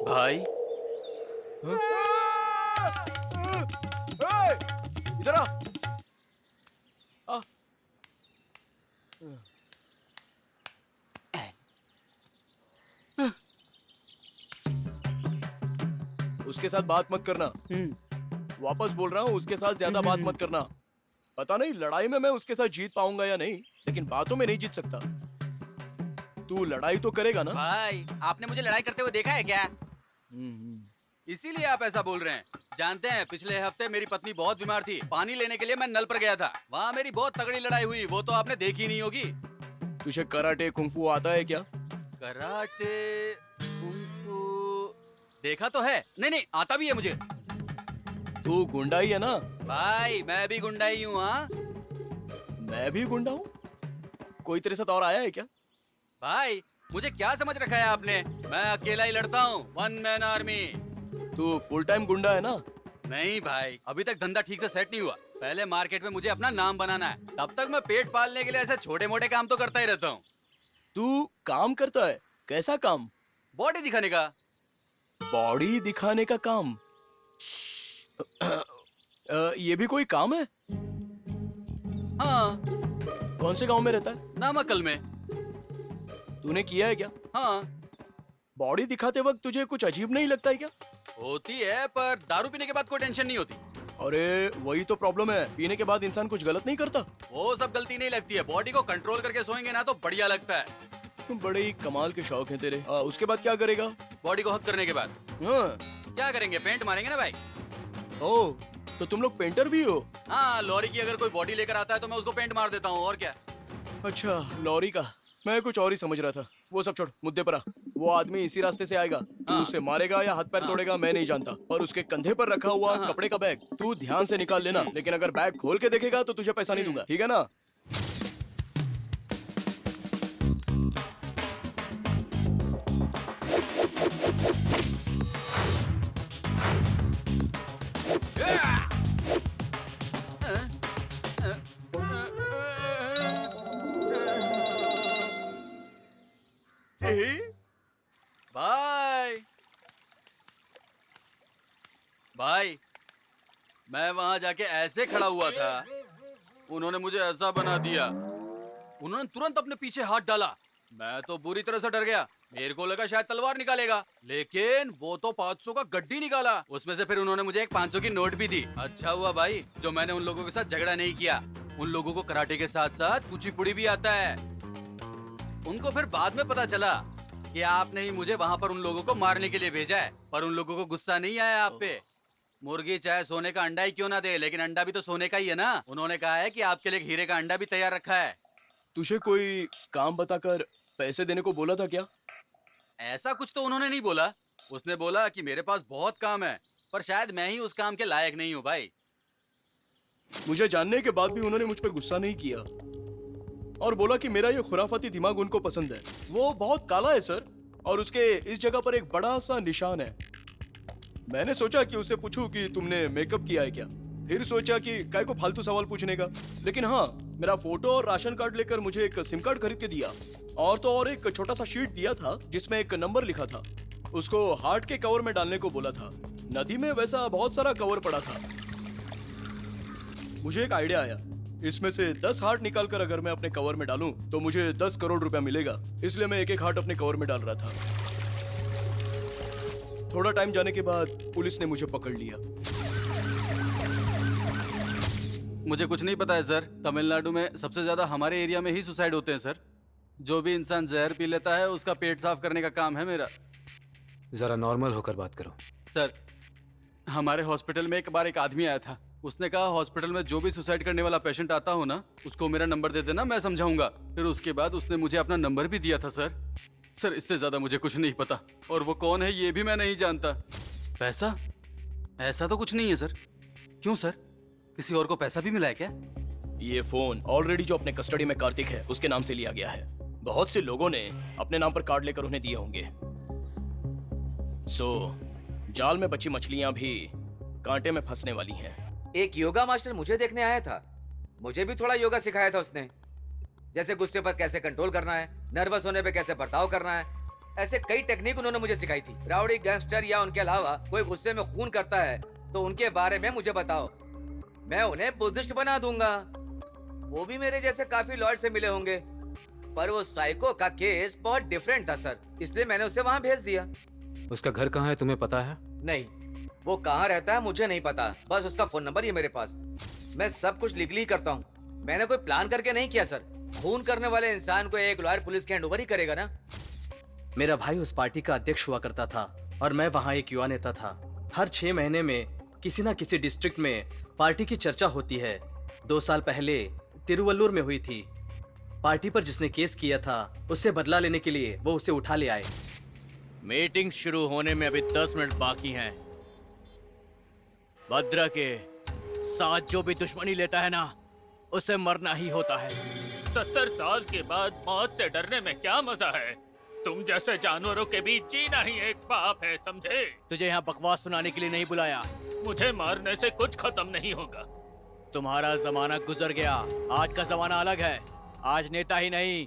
भाई, इधर आ। उसके साथ बात मत करना। वापस बोल रहा हूँ, उसके साथ ज्यादा बात मत करना। पता नहीं लड़ाई में मैं उसके साथ जीत पाऊंगा या नहीं, लेकिन बातों में नहीं जीत सकता। तू लड़ाई तो करेगा ना? भाई, आपने मुझे लड़ाई करते हुए देखा है क्या? इसीलिए आप ऐसा बोल रहे हैं। जानते हैं, पिछले हफ्ते मेरी पत्नी बहुत बीमार थी। पानी लेने के लिए मैं नल पर गया था। वहाँ मेरी बहुत तगड़ी लड़ाई हुई, वो तो आपने देखी नहीं होगी। तुझे कराटे कुंफू आता है क्या? कराटे कुंफू देखा तो है। नहीं, आता भी है मुझे। तू गुंडा ही है ना? भाई, मैं भी गुंडा ही हूँ। हाँ, मैं भी गुंडा हूँ। कोई तेरे साथ और आया है क्या? भाई, मुझे क्या समझ रखा है आपने? मैं अकेला ही लड़ता हूँ, वन मैन आर्मी। तू फुल टाइम गुंडा है ना? नहीं भाई, अभी तक धंधा ठीक से सेट नहीं हुआ। पहले मार्केट में मुझे अपना नाम बनाना है, तब तक मैं पेट पालने के लिए ऐसे छोटे मोटे काम तो करता ही रहता हूँ। तू काम करता है? कैसा काम? बॉडी दिखाने का। बॉडी दिखाने का काम? ये भी कोई काम है? हाँ। कौन से गांव में रहता है? नामाकल में। तूने किया है क्या? हाँ। बॉडी दिखाते वक्त तुझे कुछ अजीब नहीं लगता है क्या? होती है, पर दारू पीने के बाद कोई टेंशन नहीं होती। अरे वही तो प्रॉब्लम है, पीने के बाद इंसान कुछ गलत नहीं करता। वो सब गलती नहीं लगती है, बॉडी को कंट्रोल करके सोएंगे ना तो बढ़िया लगता है। बड़े ही कमाल के शौक हैं तेरे। उसके बाद क्या करेगा? बॉडी को हक करने के बाद हाँ। क्या करेंगे? पेंट मारेंगे ना भाई। ओह, तो तुम लोग पेंटर भी हो? हाँ, लॉरी की अगर कोई बॉडी लेकर आता है तो मैं उसको पेंट मार देता हूँ, और क्या। अच्छा, लॉरी का। मैं कुछ और ही समझ रहा था। वो सब छोड़, मुद्दे पर आ। वो आदमी इसी रास्ते से आएगा, तू उसे मारेगा या हाथ पैर तोड़ेगा मैं नहीं जानता, पर उसके कंधे पर रखा हुआ कपड़े का बैग तू ध्यान से निकाल लेना, लेकिन अगर बैग खोल के देखेगा तो तुझे पैसा नहीं दूंगा, ठीक है ना? भाई भाई, मैं वहां जाके ऐसे खड़ा हुआ था, उन्होंने मुझे ऐसा बना दिया। उन्होंने तुरंत अपने पीछे हाथ डाला, मैं तो बुरी तरह से डर गया। मेरे को लगा शायद तलवार निकालेगा, लेकिन वो तो 500 का गड्डी निकाला। उसमें से फिर उन्होंने मुझे एक 500 की नोट भी दी। अच्छा हुआ भाई जो मैंने उन लोगों के साथ झगड़ा नहीं किया। उन लोगों को कराटे के साथ साथ कुचिपुड़ी भी आता है। उनको फिर बाद में पता चला कि आपने ही मुझे वहाँ पर उन लोगों को मारने के लिए भेजा है, पर उन लोगों को गुस्सा नहीं आया आप पे। मुर्गी चाहे सोने का अंडा ही क्यों ना दे, लेकिन अंडा भी तो सोने का ही है ना। उन्होंने कहा है कि आपके लिए हीरे का अंडा भी तैयार रखा है। तुझे कोई काम बताकर पैसे देने को बोला था क्या? ऐसा कुछ तो उन्होंने नहीं बोला। उसने बोला कि मेरे पास बहुत काम है, पर शायद मैं ही उस काम के लायक नहीं हूँ भाई। मुझे जानने के बाद भी उन्होंने मुझ पर गुस्सा नहीं किया और बोला कि मेरा ये खुराफाती दिमाग उनको पसंद है। वो बहुत काला है सर, और उसके इस जगह पर एक बड़ा सा निशान है। मैंने सोचा कि उससे पूछूं कि तुमने मेकअप किया है क्या, फिर सोचा कि काय को फालतू सवाल पूछने का, लेकिन हाँ, मेरा फोटो और राशन कार्ड लेकर मुझे एक सिम कार्ड खरीद के दिया, और तो और एक छोटा सा शीट दिया था जिसमें एक नंबर लिखा था। उसको हार्ट के कवर में डालने को बोला था। नदी में वैसा बहुत सारा कवर पड़ा था। मुझे एक आइडिया आया, इसमें से 10 हार्ट निकालकर अगर मैं अपने कवर में डालूं तो मुझे 10 करोड़ रुपया मिलेगा। इसलिए मैं एक एक हार्ट अपने कवर में डाल रहा था। थोड़ा टाइम जाने के बाद पुलिस ने मुझे पकड़ लिया। मुझे कुछ नहीं पता है सर। तमिलनाडु में सबसे ज्यादा हमारे एरिया में ही सुसाइड होते हैं सर। जो भी इंसान जहर पी लेता है उसका पेट साफ करने का काम है मेरा। जरा नॉर्मल होकर बात करो। सर, हमारे हॉस्पिटल में एक बार एक आदमी आया था। उसने कहा हॉस्पिटल में जो भी सुसाइड करने वाला पेशेंट आता हो ना, उसको मेरा नंबर दे देना, मैं समझाऊंगा। फिर उसके बाद उसने मुझे अपना नंबर भी दिया था सर। सर, इससे ज्यादा मुझे कुछ नहीं पता, और वो कौन है ये भी मैं नहीं जानता। पैसा? ऐसा तो कुछ नहीं है सर। क्यों सर, किसी और को पैसा भी मिला है क्या? ये फोन ऑलरेडी जो अपने कस्टडी में कार्तिक है उसके नाम से लिया गया है। बहुत से लोगों ने अपने नाम पर कार्ड लेकर उन्हें दिए होंगे। जाल में बची मछलियां भी कांटे में फंसने वाली हैं। एक योगा मास्टर मुझे देखने आया था। मुझे भी थोड़ा योगा सिखाया था उसने, जैसे गुस्से पर कैसे कंट्रोल करना है, नर्वस होने पे कैसे बर्ताव करना है। ऐसे कई टेक्निक उन्होंने मुझे सिखाई थी। राउडी, गैंगस्टर या उनके अलावा कोई गुस्से में खून करता है तो उनके बारे में मुझे बताओ, मैं उन्हें बुद्धिस्ट बना दूंगा। वो भी मेरे जैसे काफी लॉयर से मिले होंगे, पर वो साइको का केस बहुत डिफरेंट था सर, इसलिए मैंने उसे वहाँ भेज दिया। उसका घर कहाँ है तुम्हें पता है? नहीं, वो कहाँ रहता है मुझे नहीं पता, बस उसका फोन नंबर ही मेरे पास। मैं सब कुछ लीगली करता हूँ, मैंने कोई प्लान करके नहीं किया सर। खून करने वाले इंसान को एक लॉयर पुलिस के हैंडओवर ही करेगा ना। मेरा भाई उस पार्टी का अध्यक्ष हुआ करता था और मैं वहाँ एक युवा नेता था। हर 6 महीने में किसी न किसी डिस्ट्रिक्ट में पार्टी की चर्चा होती है। 2 साल पहले तिरुवल्लुर में हुई थी। पार्टी पर जिसने केस किया था उससे बदला लेने के लिए वो उसे उठा ले आए। मीटिंग शुरू होने में अभी 10 मिनट बाकी हैं। भद्रा के साथ जो भी दुश्मनी लेता है ना, उसे मरना ही होता है। 70 साल के बाद मौत से डरने में क्या मजा है? तुम जैसे जानवरों के बीच जीना ही एक पाप है, समझे? तुझे यहाँ बकवास सुनाने के लिए नहीं बुलाया। मुझे मारने से कुछ खत्म नहीं होगा। तुम्हारा जमाना गुजर गया, आज का जमाना अलग है। आज नेता ही नहीं,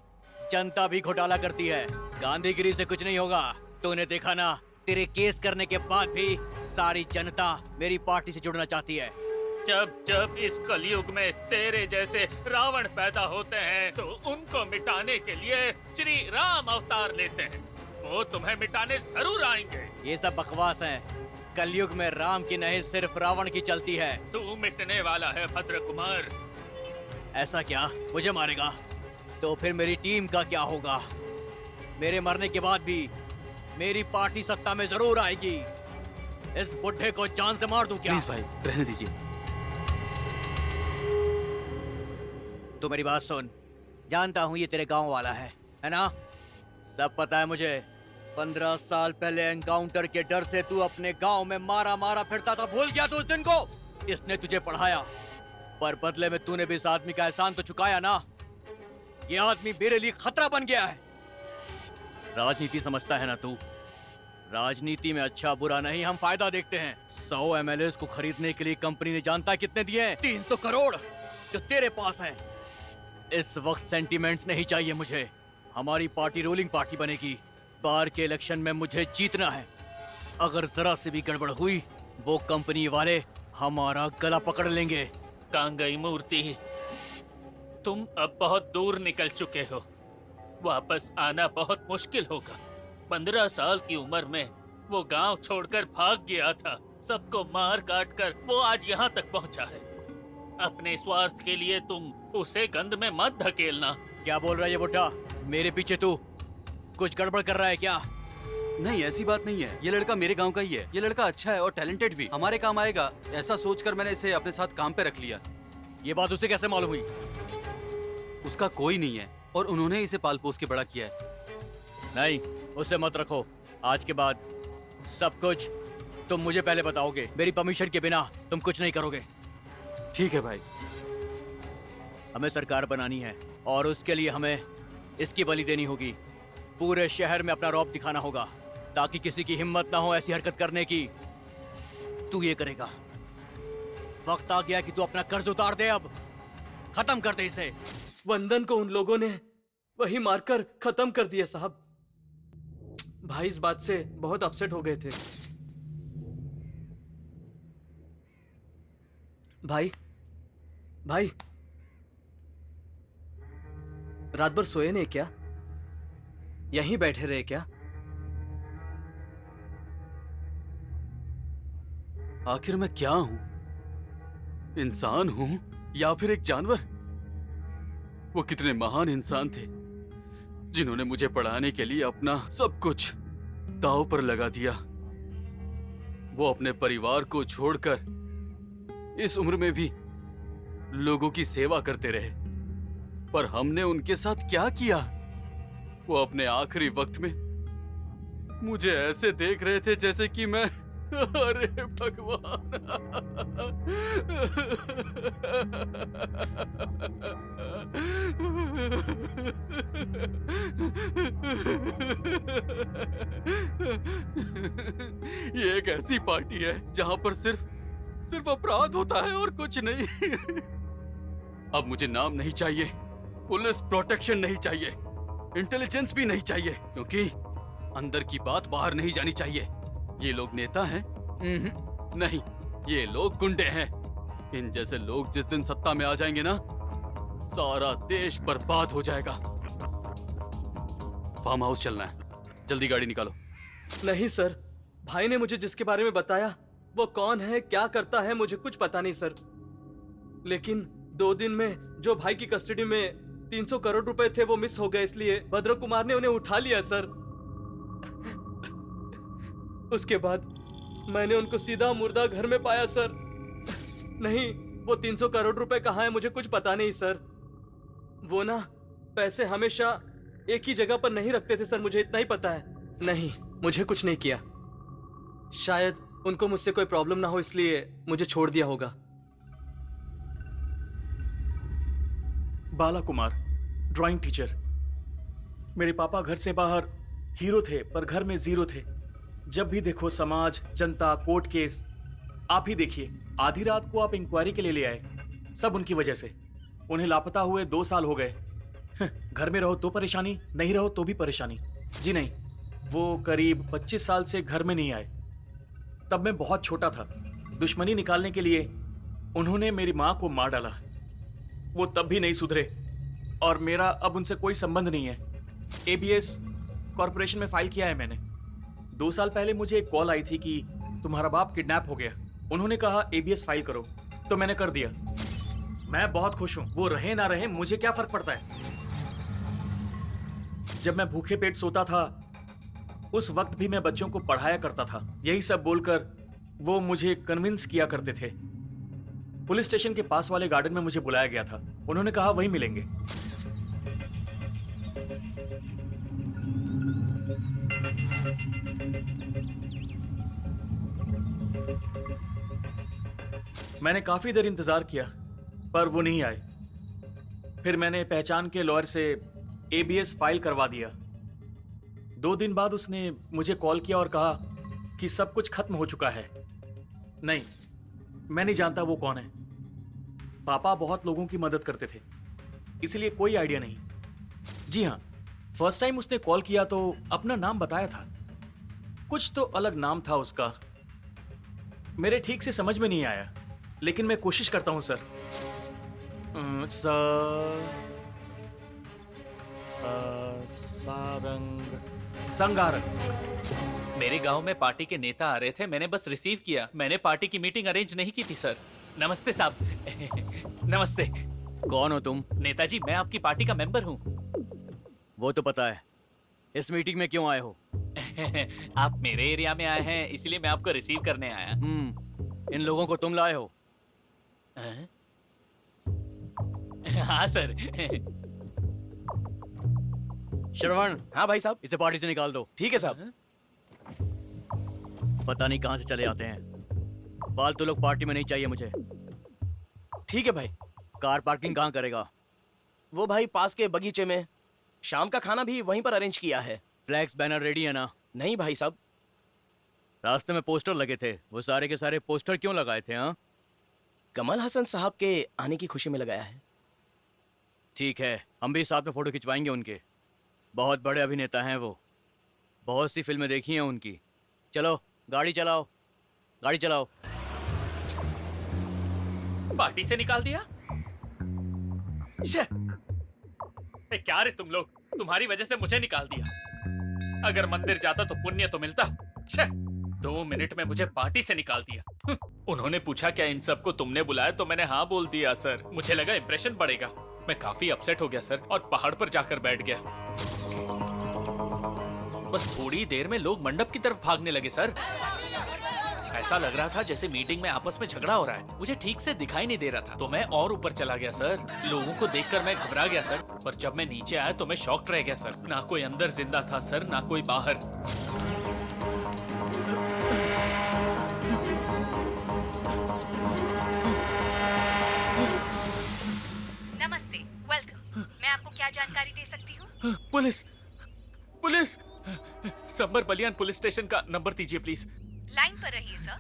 जनता भी घोटाला करती है। गांधीगिरी से कुछ नहीं होगा। तूने देखा ना, तेरे केस करने के बाद भी सारी जनता मेरी पार्टी से जुड़ना चाहती है। जब जब इस कलयुग में तेरे जैसे रावण पैदा होते हैं तो उनको मिटाने के लिए श्री राम अवतार लेते हैं। वो तुम्हें मिटाने जरूर आएंगे। ये सब बकवास है। कलयुग में राम की नहीं, सिर्फ रावण की चलती है। तू मिटने वाला है भद्र कुमार। ऐसा क्या? मुझे मारेगा? तो फिर मेरी टीम का क्या होगा? मेरे मरने के बाद भी मेरी पार्टी सत्ता में जरूर आएगी। इस बुढ़े को जान से मार दूं क्या? प्लीज भाई, रहने दीजिए। तू मेरी बात सुन। जानता हूँ ये तेरे गांव वाला है ना? सब पता है मुझे। 15 साल पहले एनकाउंटर के डर से तू अपने गांव में मारा मारा फिरता था। भूल गया तू उस दिन को? इसने तुझे पढ़ाया, पर बदले में तूने भी इस आदमी का एहसान तो चुकाया ना। ये आदमी मेरे लिए खतरा बन गया है। राजनीति समझता है ना तू? राजनीति में अच्छा बुरा नहीं, हम फायदा देखते हैं। 100 एमएलए को खरीदने के लिए कंपनी ने जानता कितने दिए हैं? 300 करोड़ जो तेरे पास है। इस वक्त सेंटीमेंट्स नहीं चाहिए मुझे। हमारी पार्टी रूलिंग पार्टी बनेगी। बार के इलेक्शन में मुझे जीतना है। अगर जरा से भी गड़बड़ हुई, वो कंपनी वाले हमारा गला पकड़ लेंगे। कांगई मूर्ति, तुम अब बहुत दूर निकल चुके हो। वापस आना बहुत मुश्किल होगा। 15 साल की उम्र में वो गांव छोड़कर भाग गया था। सबको मार काट कर वो आज यहाँ तक पहुँचा है। अपने स्वार्थ के लिए तुम उसे गंद में मत धकेलना। क्या बोल रहा है ये बुढ़ा? मेरे पीछे तू कुछ गड़बड़ कर रहा है क्या? नहीं, ऐसी बात नहीं है। ये लड़का मेरे गांव का ही है। ये लड़का अच्छा है और टैलेंटेड भी, हमारे काम आएगा। ऐसा सोचकर मैंने इसे अपने साथ काम पे रख लिया। ये बात उसे कैसे मालूम हुई? उसका कोई नहीं है और उन्होंने इसे पाल पोस के बड़ा किया है। नहीं, उसे मत रखो। आज के बाद सब कुछ तुम मुझे पहले बताओगे। मेरी परमिशन के बिना तुम कुछ नहीं करोगे। ठीक है भाई। हमें सरकार बनानी है और उसके लिए हमें इसकी बलि देनी होगी। पूरे शहर में अपना रौब दिखाना होगा ताकि किसी की हिम्मत ना हो ऐसी हरकत करने की। तू ये करेगा। वक्त आ गया कि तू अपना कर्ज उतार दे। अब खत्म कर दे इसे। वंदन को उन लोगों ने वही मारकर खत्म कर दिया साहब। भाई इस बात से बहुत अपसेट हो गए थे। भाई रात भर सोए नहीं क्या? यहीं बैठे रहे क्या? आखिर मैं क्या हूं? इंसान हूं या फिर एक जानवर? वो कितने महान इंसान थे जिन्होंने मुझे पढ़ाने के लिए अपना सब कुछ दांव पर लगा दिया। वो अपने परिवार को छोड़कर इस उम्र में भी लोगों की सेवा करते रहे, पर हमने उनके साथ क्या किया? वो अपने आखिरी वक्त में मुझे ऐसे देख रहे थे जैसे कि मैं अरे भगवान। ये एक ऐसी पार्टी है जहां पर सिर्फ अपराध होता है और कुछ नहीं। अब मुझे नाम नहीं चाहिए, पुलिस प्रोटेक्शन नहीं चाहिए, इंटेलिजेंस भी नहीं चाहिए, क्योंकि अंदर की बात बाहर नहीं जानी चाहिए। ये लोग नेता हैं? नहीं, ये लोग गुंडे हैं। इन जैसे लोग जिस दिन सत्ता में आ जाएंगे ना, सारा देश बर्बाद हो जाएगा। फार्म हाउस चलना है, जल्दी गाड़ी निकालो। नहीं सर, भाई ने मुझे जिसके बारे में बताया वो कौन है, क्या करता है, मुझे कुछ पता नहीं सर। लेकिन 2 दिन में जो भाई की कस्टडी में 300 करोड़ रुपए थे वो मिस हो गए, इसलिए भद्र कुमार ने उन्हें उठा लिया सर। उसके बाद मैंने उनको सीधा मुर्दा घर में पाया सर। नहीं, वो 300 करोड़ रुपए कहाँ है मुझे कुछ पता नहीं सर। वो ना पैसे हमेशा एक ही जगह पर नहीं रखते थे सर, मुझे इतना ही पता है। नहीं, मुझे कुछ नहीं किया। शायद उनको मुझसे कोई प्रॉब्लम ना हो इसलिए मुझे छोड़ दिया होगा। बाला कुमार, ड्राइंग टीचर। मेरे पापा घर से बाहर हीरो थे पर घर में जीरो थे। जब भी देखो समाज, जनता, कोर्ट केस। आप ही देखिए, आधी रात को आप इंक्वायरी के लिए ले आए, सब उनकी वजह से। उन्हें लापता हुए 2 साल हो गए। घर में रहो तो परेशानी, नहीं रहो तो भी परेशानी। जी नहीं, वो करीब 25 साल से घर में नहीं आए। तब मैं बहुत छोटा था। दुश्मनी निकालने के लिए उन्होंने मेरी माँ को मार डाला। वो तब भी नहीं सुधरे और मेरा अब उनसे कोई संबंध नहीं है। एबीएस कॉर्पोरेशन में फाइल किया है मैंने। 2 साल पहले मुझे एक कॉल आई थी कि तुम्हारा बाप किडनैप हो गया। उन्होंने कहा एबीएस फाइल करो, तो मैंने कर दिया। मैं बहुत खुश हूं। वो रहे ना रहे मुझे क्या फर्क पड़ता है। जब मैं भूखे पेट सोता था उस वक्त भी मैं बच्चों को पढ़ाया करता था। यही सब बोलकर वो मुझे कन्विंस किया करते थे। पुलिस स्टेशन के पास वाले गार्डन में मुझे बुलाया गया था। उन्होंने कहा वहीं मिलेंगे। मैंने काफी देर इंतजार किया पर वो नहीं आए। फिर मैंने पहचान के लॉयर से एबीएस फाइल करवा दिया। 2 दिन बाद उसने मुझे कॉल किया और कहा कि सब कुछ खत्म हो चुका है। नहीं, मैं नहीं जानता वो कौन है। पापा बहुत लोगों की मदद करते थे, इसलिए कोई आइडिया नहीं। जी हाँ, फर्स्ट टाइम उसने कॉल किया तो अपना नाम बताया था। कुछ तो अलग नाम था उसका, मेरे ठीक से समझ में नहीं आया, लेकिन मैं कोशिश करता हूं सर। संगारंग। मेरे गांव में पार्टी के नेता आ रहे थे, मैंने बस रिसीव किया। मैंने पार्टी की मीटिंग अरेंज नहीं की थी सर। नमस्ते साहब। नमस्ते। कौन हो तुम? नेताजी, मैं आपकी पार्टी का मेंबर हूँ। वो तो पता है। इस मीटिंग में क्यों आए हो? आप मेरे एरिया में आए हैं, इसलिए मैं आपको रिसीव करने आया। इन लोगों को तुम लाए हो? हाँ सर। श्रवण। हाँ भाई साहब। इसे पार्टी से निकाल दो। ठीक है साहब। पता नहीं कहां से चले आते हैं। फालतू लोग पार्टी में नहीं चाहिए मुझे। ठीक है भाई। कार पार्किंग कहाँ करेगा? वो भाई पास के बगीचे में। शाम का खाना भी वहीं पर अरेंज किया है। फ्लैक्स बैनर रेडी है ना? नहीं भाई साहब। रास्ते में पोस्टर लगे थे, वो सारे के सारे पोस्टर क्यों लगाए थे? हाँ, कमल हसन साहब के आने की खुशी में लगाया है। ठीक है, हम भी साथ में फोटो खिंचवाएंगे उनके। बहुत बड़े अभिनेता हैं वो, बहुत सी फिल्में देखी हैं उनकी। चलो गाड़ी चलाओ, गाड़ी चलाओ। पार्टी से निकाल दिया? क्या रे तुम लोग, तुम्हारी वजह से मुझे निकाल दिया। अगर मंदिर जाता तो पुण्य तो मिलता। 2 मिनट में मुझे पार्टी से निकाल दिया। उन्होंने पूछा क्या इन सबको तुमने बुलाया, तो मैंने हाँ बोल दिया सर। मुझे लगा इंप्रेशन बढ़ेगा। मैं काफी अपसेट हो गया सर और पहाड़ पर जाकर बैठ गया। बस थोड़ी देर में लोग मंडप की तरफ भागने लगे सर। ऐसा लग रहा था जैसे मीटिंग में आपस में झगड़ा हो रहा है। मुझे ठीक से दिखाई नहीं दे रहा था, तो मैं और ऊपर चला गया सर। लोगों को देखकर मैं घबरा गया सर, पर जब मैं नीचे आया तो मैं शॉक्ड रह गया सर। ना कोई अंदर जिंदा था सर, ना कोई बाहर। नमस्ते, वेलकम। मैं आपको क्या जानकारी दे सकती हूँ? Police, police. संबर बलियान पुलिस स्टेशन का नंबर दीजिए प्लीज। लाइन पर रहिए सर।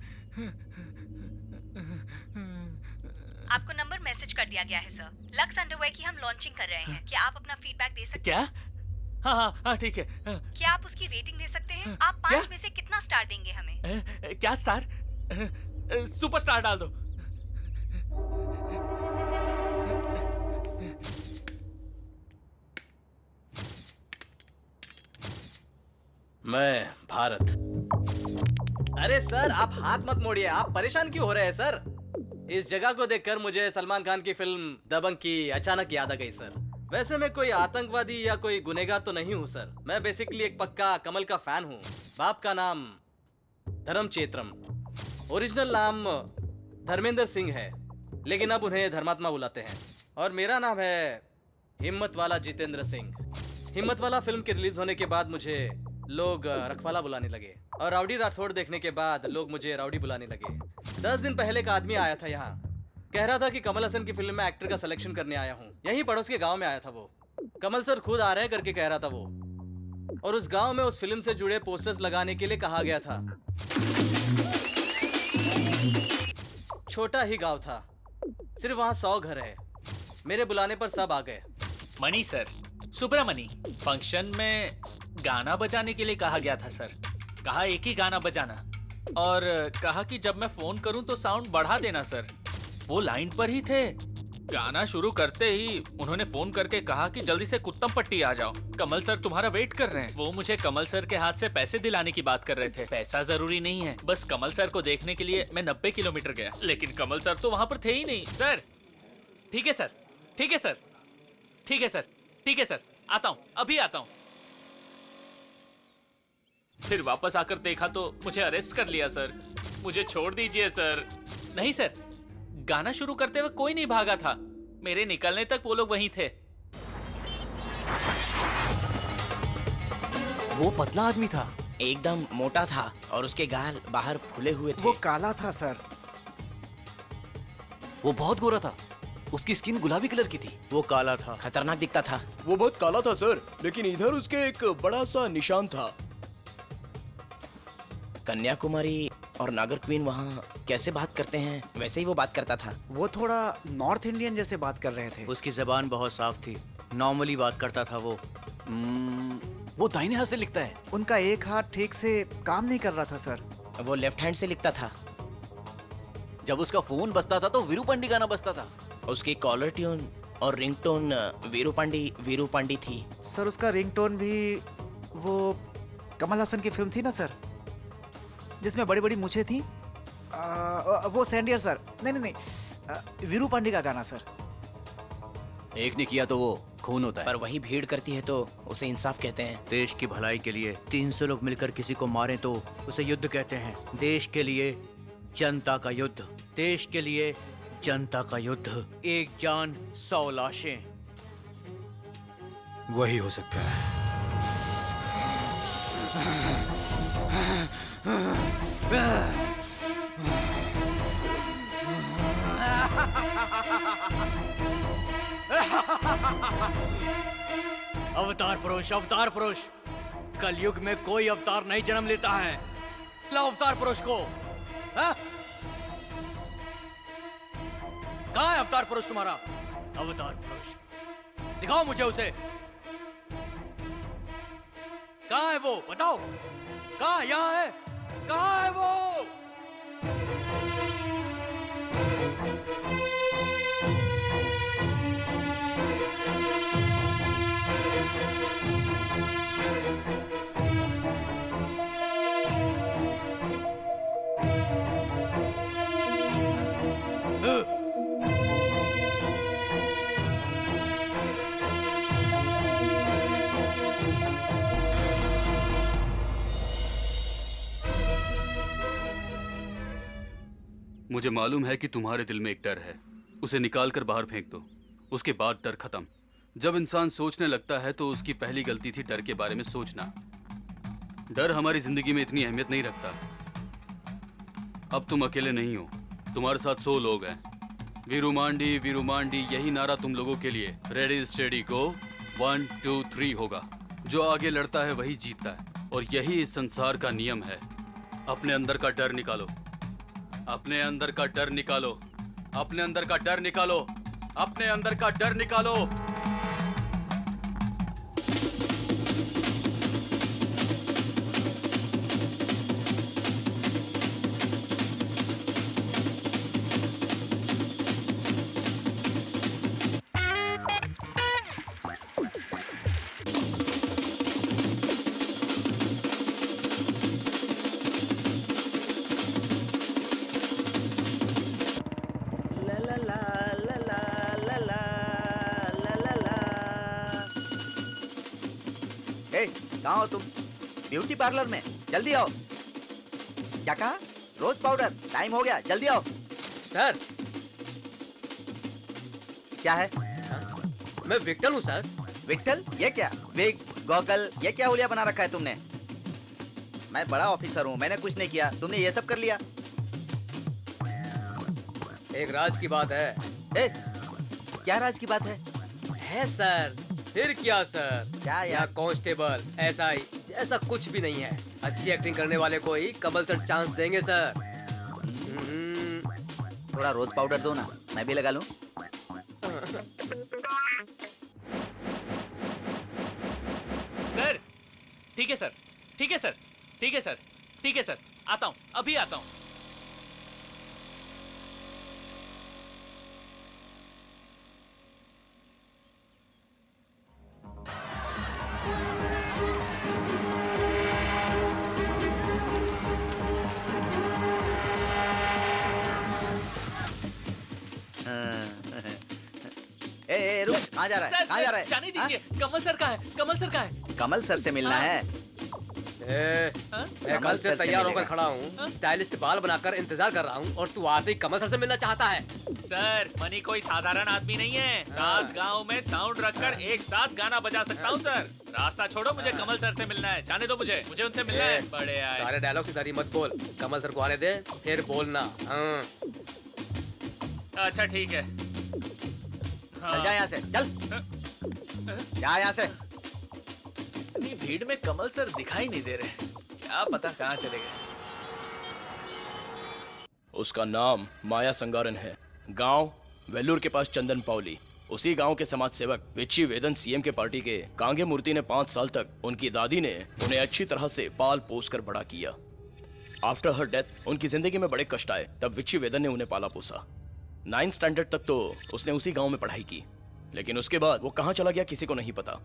आपको नंबर मैसेज कर दिया गया है सर। लक्स अंडरवेयर की हम लॉन्चिंग कर रहे हैं। क्या आप अपना फीडबैक दे सकते हैं? क्या? हाँ ठीक है। क्या आप उसकी रेटिंग दे सकते हैं? आप 5 में से कितना स्टार देंगे हमें? क्या स्टार? सुपर स्टार डाल दो। मैं भारत। अरे सर, आप हाथ मत मोड़िए। आप परेशान क्यों हो रहे हैं सर? इस जगह को देखकर मुझे सलमान खान की फिल्म दबंग की अचानक याद आ गई सर। वैसे मैं कोई आतंकवादी या कोई गुनहगार तो नहीं हूँ सर। मैं बेसिकली एक पक्का कमल का फैन हूँ। बाप का नाम धर्मचेत्रम, ओरिजिनल नाम धर्मेंद्र सिंह है, लेकिन अब उन्हें धर्मात्मा बुलाते हैं। और मेरा नाम है हिम्मत वाला जितेंद्र सिंह। हिम्मत वाला फिल्म के रिलीज होने के बाद मुझे लोग रखवाला बुलाने लगे, और राउडी राठौड़ देखने के बाद लोग मुझे राउडी बुलाने लगे। 10 दिन पहले एक आदमी आया था यहाँ, कह रहा था कि कमल हसन की फिल्म में एक्टर का सिलेक्शन करने आया हूँ। यहीं पड़ोस के गांव में आया था वो। कमल सर खुद आ रहे हैं करके कह रहा था वो। और उस गांव में उस फिल्म से जुड़े पोस्टर्स लगाने के लिए कहा गया था। छोटा ही गांव था, सिर्फ वहां 100 घर है। मेरे बुलाने पर सब आ गए। मणि सर, सुब्रमणि, फंक्शन में गाना बजाने के लिए कहा गया था सर। कहा एक ही गाना बजाना और कहा कि जब मैं फोन करूं तो साउंड बढ़ा देना सर। वो लाइन पर ही थे। गाना शुरू करते ही उन्होंने फोन करके कहा कि जल्दी से कुत्तम पट्टी आ जाओ, कमल सर तुम्हारा वेट कर रहे हैं। वो मुझे कमल सर के हाथ से पैसे दिलाने की बात कर रहे थे। पैसा जरूरी नहीं है, बस कमल सर को देखने के लिए मैं 90 किलोमीटर गया, लेकिन कमल सर तो वहां पर थे ही नहीं। सर ठीक है सर, ठीक है सर, ठीक है सर, ठीक है सर, आता हूँ, अभी आता हूँ। फिर वापस आकर देखा तो मुझे अरेस्ट कर लिया सर। मुझे छोड़ दीजिए सर। नहीं सर, गाना शुरू करते हुए कोई नहीं भागा था। मेरे निकलने तक वो लोग वहीं थे। वो पतला आदमी था, एकदम मोटा था और उसके गाल बाहर फूले हुए थे। वो काला था सर। वो बहुत गोरा था, उसकी स्किन गुलाबी कलर की थी। वो काला था, खतरनाक दिखता था। वो बहुत काला था सर, लेकिन इधर उसके एक बड़ा सा निशान था। कन्याकुमारी और नागर क्वीन वहाँ कैसे बात करते हैं वैसे ही वो बात करता था। वो थोड़ा नॉर्थ इंडियन जैसे बात कर रहे थे। उसकी जबान बहुत साफ थी, नॉर्मली बात करता था वो। वो दाहिने हाथ से लिखता है। उनका एक हाथ ठीक से काम नहीं कर रहा था सर। वो लेफ्ट हैंड से लिखता था। जब उसका फोन बजता था तो वीरूपांडी गाना बजता था। उसकी कॉलर ट्यून और रिंगटोन वीरूपांडी थी। सर उसका रिंगटोन भी वो कमल हासन की फिल्म थी ना सर, जिसमें बड़ी बड़ी मूछें थी। वो सैंडियर सर। नहीं नहीं नहीं, वीरूपांडी का गाना सर। एक ने किया तो वो खून होता है। पर वही भीड़ करती है तो उसे इंसाफ कहते हैं। देश की भलाई के लिए 300 लोग मिलकर किसी को मारें तो उसे युद्ध कहते हैं। देश के लिए जनता का युद्ध, देश के लिए जनता का युद्ध। एक जान 100 लाशें, वही हो सकता है। अवतार पुरुष, अवतार पुरुष। कलयुग में कोई अवतार नहीं जन्म लेता है। लाओ अवतार पुरुष को। हाँ? कहाँ है अवतार पुरुष तुम्हारा? अवतार पुरुष दिखाओ मुझे उसे। कहाँ है वो? बताओ। कहाँ? यहाँ है। कहाँ है वो? मुझे मालूम है कि तुम्हारे दिल में एक डर है, उसे निकाल कर बाहर फेंक दो, उसके बाद डर खत्म। जब इंसान सोचने लगता है तो उसकी पहली गलती थी डर के बारे में सोचना। डर हमारी जिंदगी में इतनी अहमियत नहीं रखता। अब तुम अकेले नहीं हो, तुम्हारे साथ 100 लोग हैं। वीरूमांडी वीरूमांडी, यही नारा तुम लोगों के लिए। रेडी स्टेडी गो, 1 2 3 होगा। जो आगे लड़ता है वही जीतता है, और यही इस संसार का नियम है। अपने अंदर का डर निकालो, अपने अंदर का डर निकालो, अपने अंदर का डर निकालो, अपने अंदर का डर निकालो। कहाँ हो तुम? ब्यूटी पार्लर में, जल्दी आओ। क्या कहा? रोज पाउडर, टाइम हो गया, जल्दी आओ। सर क्या है? मैं विक्टल हूँ सर। विक्टल? ये क्या? विग, गॉगल, ये क्या हुलिया बना रखा है तुमने? मैं बड़ा ऑफिसर हूँ, मैंने कुछ नहीं किया, तुमने ये सब कर लिया। एक राज की बात है। ए, क्या राज की बात है? है सर, फिर क्या सर? क्या यहाँ कांस्टेबल एसआई जैसा कुछ भी नहीं है। अच्छी एक्टिंग करने वाले को ही कमल सर चांस देंगे सर। थोड़ा रोज पाउडर दो ना, मैं भी लगा लूं। सर ठीक है सर, ठीक है सर, ठीक है सर, ठीक है सर, आता हूँ, अभी आता हूँ। ए रुक, कहाँ जा रहा है? सर, कहाँ जा रहा है? जाने दीजिए। कमल सर का है, कमल सर का है। कमल सर से मिलना हाँ। है। मैं कल से तैयार होकर खड़ा हूँ, स्टाइलिस्ट बाल बनाकर इंतजार कर रहा हूँ, और तू आते ही कमल सर से मिलना चाहता है। सर मनी कोई साधारण आदमी नहीं है। 7 गांव में साउंड रखकर एक साथ गाना बजा सकता हूँ सर। रास्ता छोड़ो, मुझे कमल सर से मिलना है। जाने दो मुझे उनसे मिलना है। बड़े आए। सारे डायलॉग इधर ही मत बोल, कमल सर को आने दे फिर बोलना। हाँ। अच्छा ठीक है। चल जा यहाँ से, चल जा यहाँ से। इतनी भीड़ में कमल सर दिखाई नहीं दे रहे, क्या पता कहाँ चले गए। उसका नाम माया संगारन है। गांव वेल्लूर के पास चंदन पावली। उसी गांव के समाज सेवक विच्ची वेदन सीएम के पार्टी के कांगे मूर्ति ने 5 साल तक उनकी दादी ने उन्हें अच्छी तरह से पाल पोस कर बड़ा किया। आफ्टर हर डेथ उनकी जिंदगी में बड़े कष्ट आए, तब विच्ची वेदन ने उन्हें पाला पोसा। 9th स्टैंडर्ड तक तो उसने उसी गांव में पढ़ाई की, लेकिन उसके बाद वो कहां चला गया किसी को नहीं पता।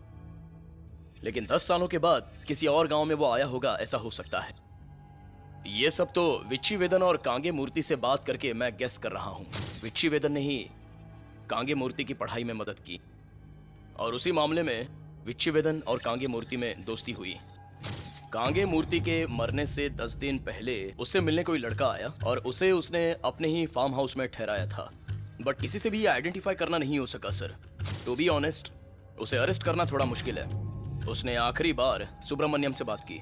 लेकिन 10 सालों के बाद किसी और गांव में वो आया होगा, ऐसा हो सकता है। ये सब तो विच्ची वेदन और कांगे मूर्ति से बात करके मैं गेस कर रहा हूं। विच्ची वेदन ने ही कांगे मूर्ति की पढ़ाई में मदद की, और उसी मामले में विच्ची वेदन और कांगे मूर्ति में दोस्ती हुई। कांगे मूर्ति के मरने से 10 दिन पहले उससे मिलने कोई लड़का आया और उसने अपने ही फार्म हाउस में ठहराया था, बट किसी से भी ये आइडेंटिफाई करना नहीं हो सका सर। टू बी ऑनेस्ट, उसे अरेस्ट करना थोड़ा मुश्किल है। उसने आखिरी बार सुब्रमण्यम से बात की।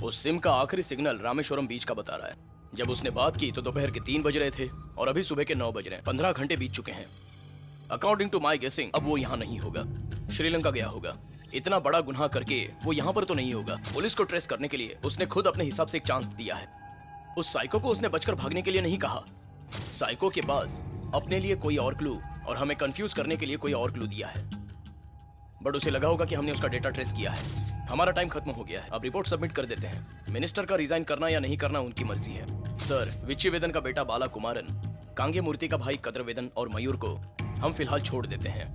उस सिम का आखिरी सिग्नल रामेश्वरम बीच का बता रहा है। जब उसने बात की तो दोपहर के 3 बज रहे थे और अभी सुबह के 9 बज रहे हैं। 15 घंटे बीत चुके हैं। अकॉर्डिंग टू माई गेसिंग अब वो यहाँ नहीं होगा, श्रीलंका गया होगा। इतना बड़ा गुनाह करके वो यहाँ पर तो नहीं होगा। पुलिस को ट्रेस करने के लिए उसने खुद अपने हिसाब से एक चांस दिया है। उस साइको को उसने बचकर भागने के लिए नहीं कहा। साइको के पास अपने लिए कोई और क्लू और हमें कंफ्यूज करने के लिए कोई और क्लू दिया है, बट उसे लगा होगा कि हमने उसका डेटा ट्रेस किया है। हमारा टाइम खत्म हो गया है, अब रिपोर्ट सबमिट कर देते हैं। मिनिस्टर का रिजाइन करना या नहीं करना उनकी मर्जी है। सर, विच्ची वेदन का बेटा बाला कुमारन, कांगे मूर्ति का भाई कद्र वेदन और मयूर को हम फिलहाल छोड़ देते हैं।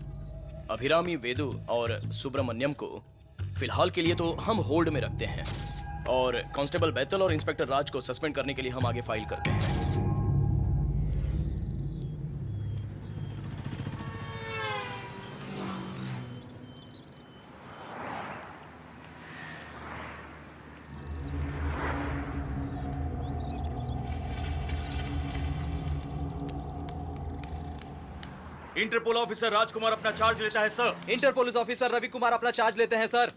अभिरामी, वेदु और सुब्रमण्यम को फिलहाल के लिए तो हम होल्ड में रखते हैं, और कांस्टेबल बैतल और इंस्पेक्टर राज को सस्पेंड करने के लिए हम आगे फाइल करते हैं। इंटरपोल ऑफिसर राजकुमार अपना चार्ज लेता है sir. Inter police officer Ravi Kumar अपना चार्ज लेते हैं सर।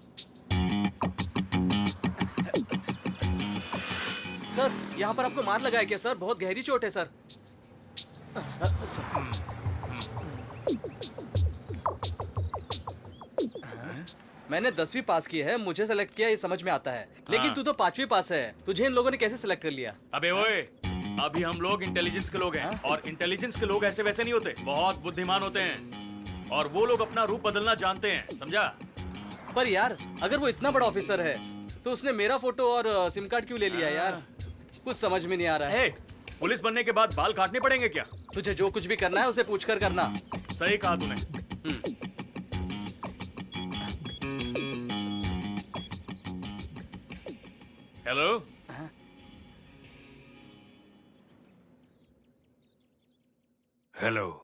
सर, यहाँ पर आपको मार लगा है क्या सर? बहुत गहरी चोट है सर। मैंने 10वीं पास की है, मुझे सेलेक्ट किया ये समझ में आता है, लेकिन हाँ। तू तो 5वीं पास है, तुझे इन लोगों ने कैसे सेलेक्ट कर लिया? अबे ओए, अभी हम लोग इंटेलिजेंस के लोग हैं, और इंटेलिजेंस के लोग ऐसे वैसे नहीं होते, बहुत बुद्धिमान होते हैं, और वो लोग अपना रूप बदलना जानते हैं, समझा? पर यार, अगर वो इतना बड़ा ऑफिसर है तो उसने मेरा फोटो और सिम कार्ड क्यों ले लिया यार? कुछ समझ में नहीं आ रहा है। पुलिस बनने के बाद बाल काटने पड़ेंगे क्या? तुझे जो कुछ भी करना है उसे पूछकर करना। सही कहा तूने। Hello, hello.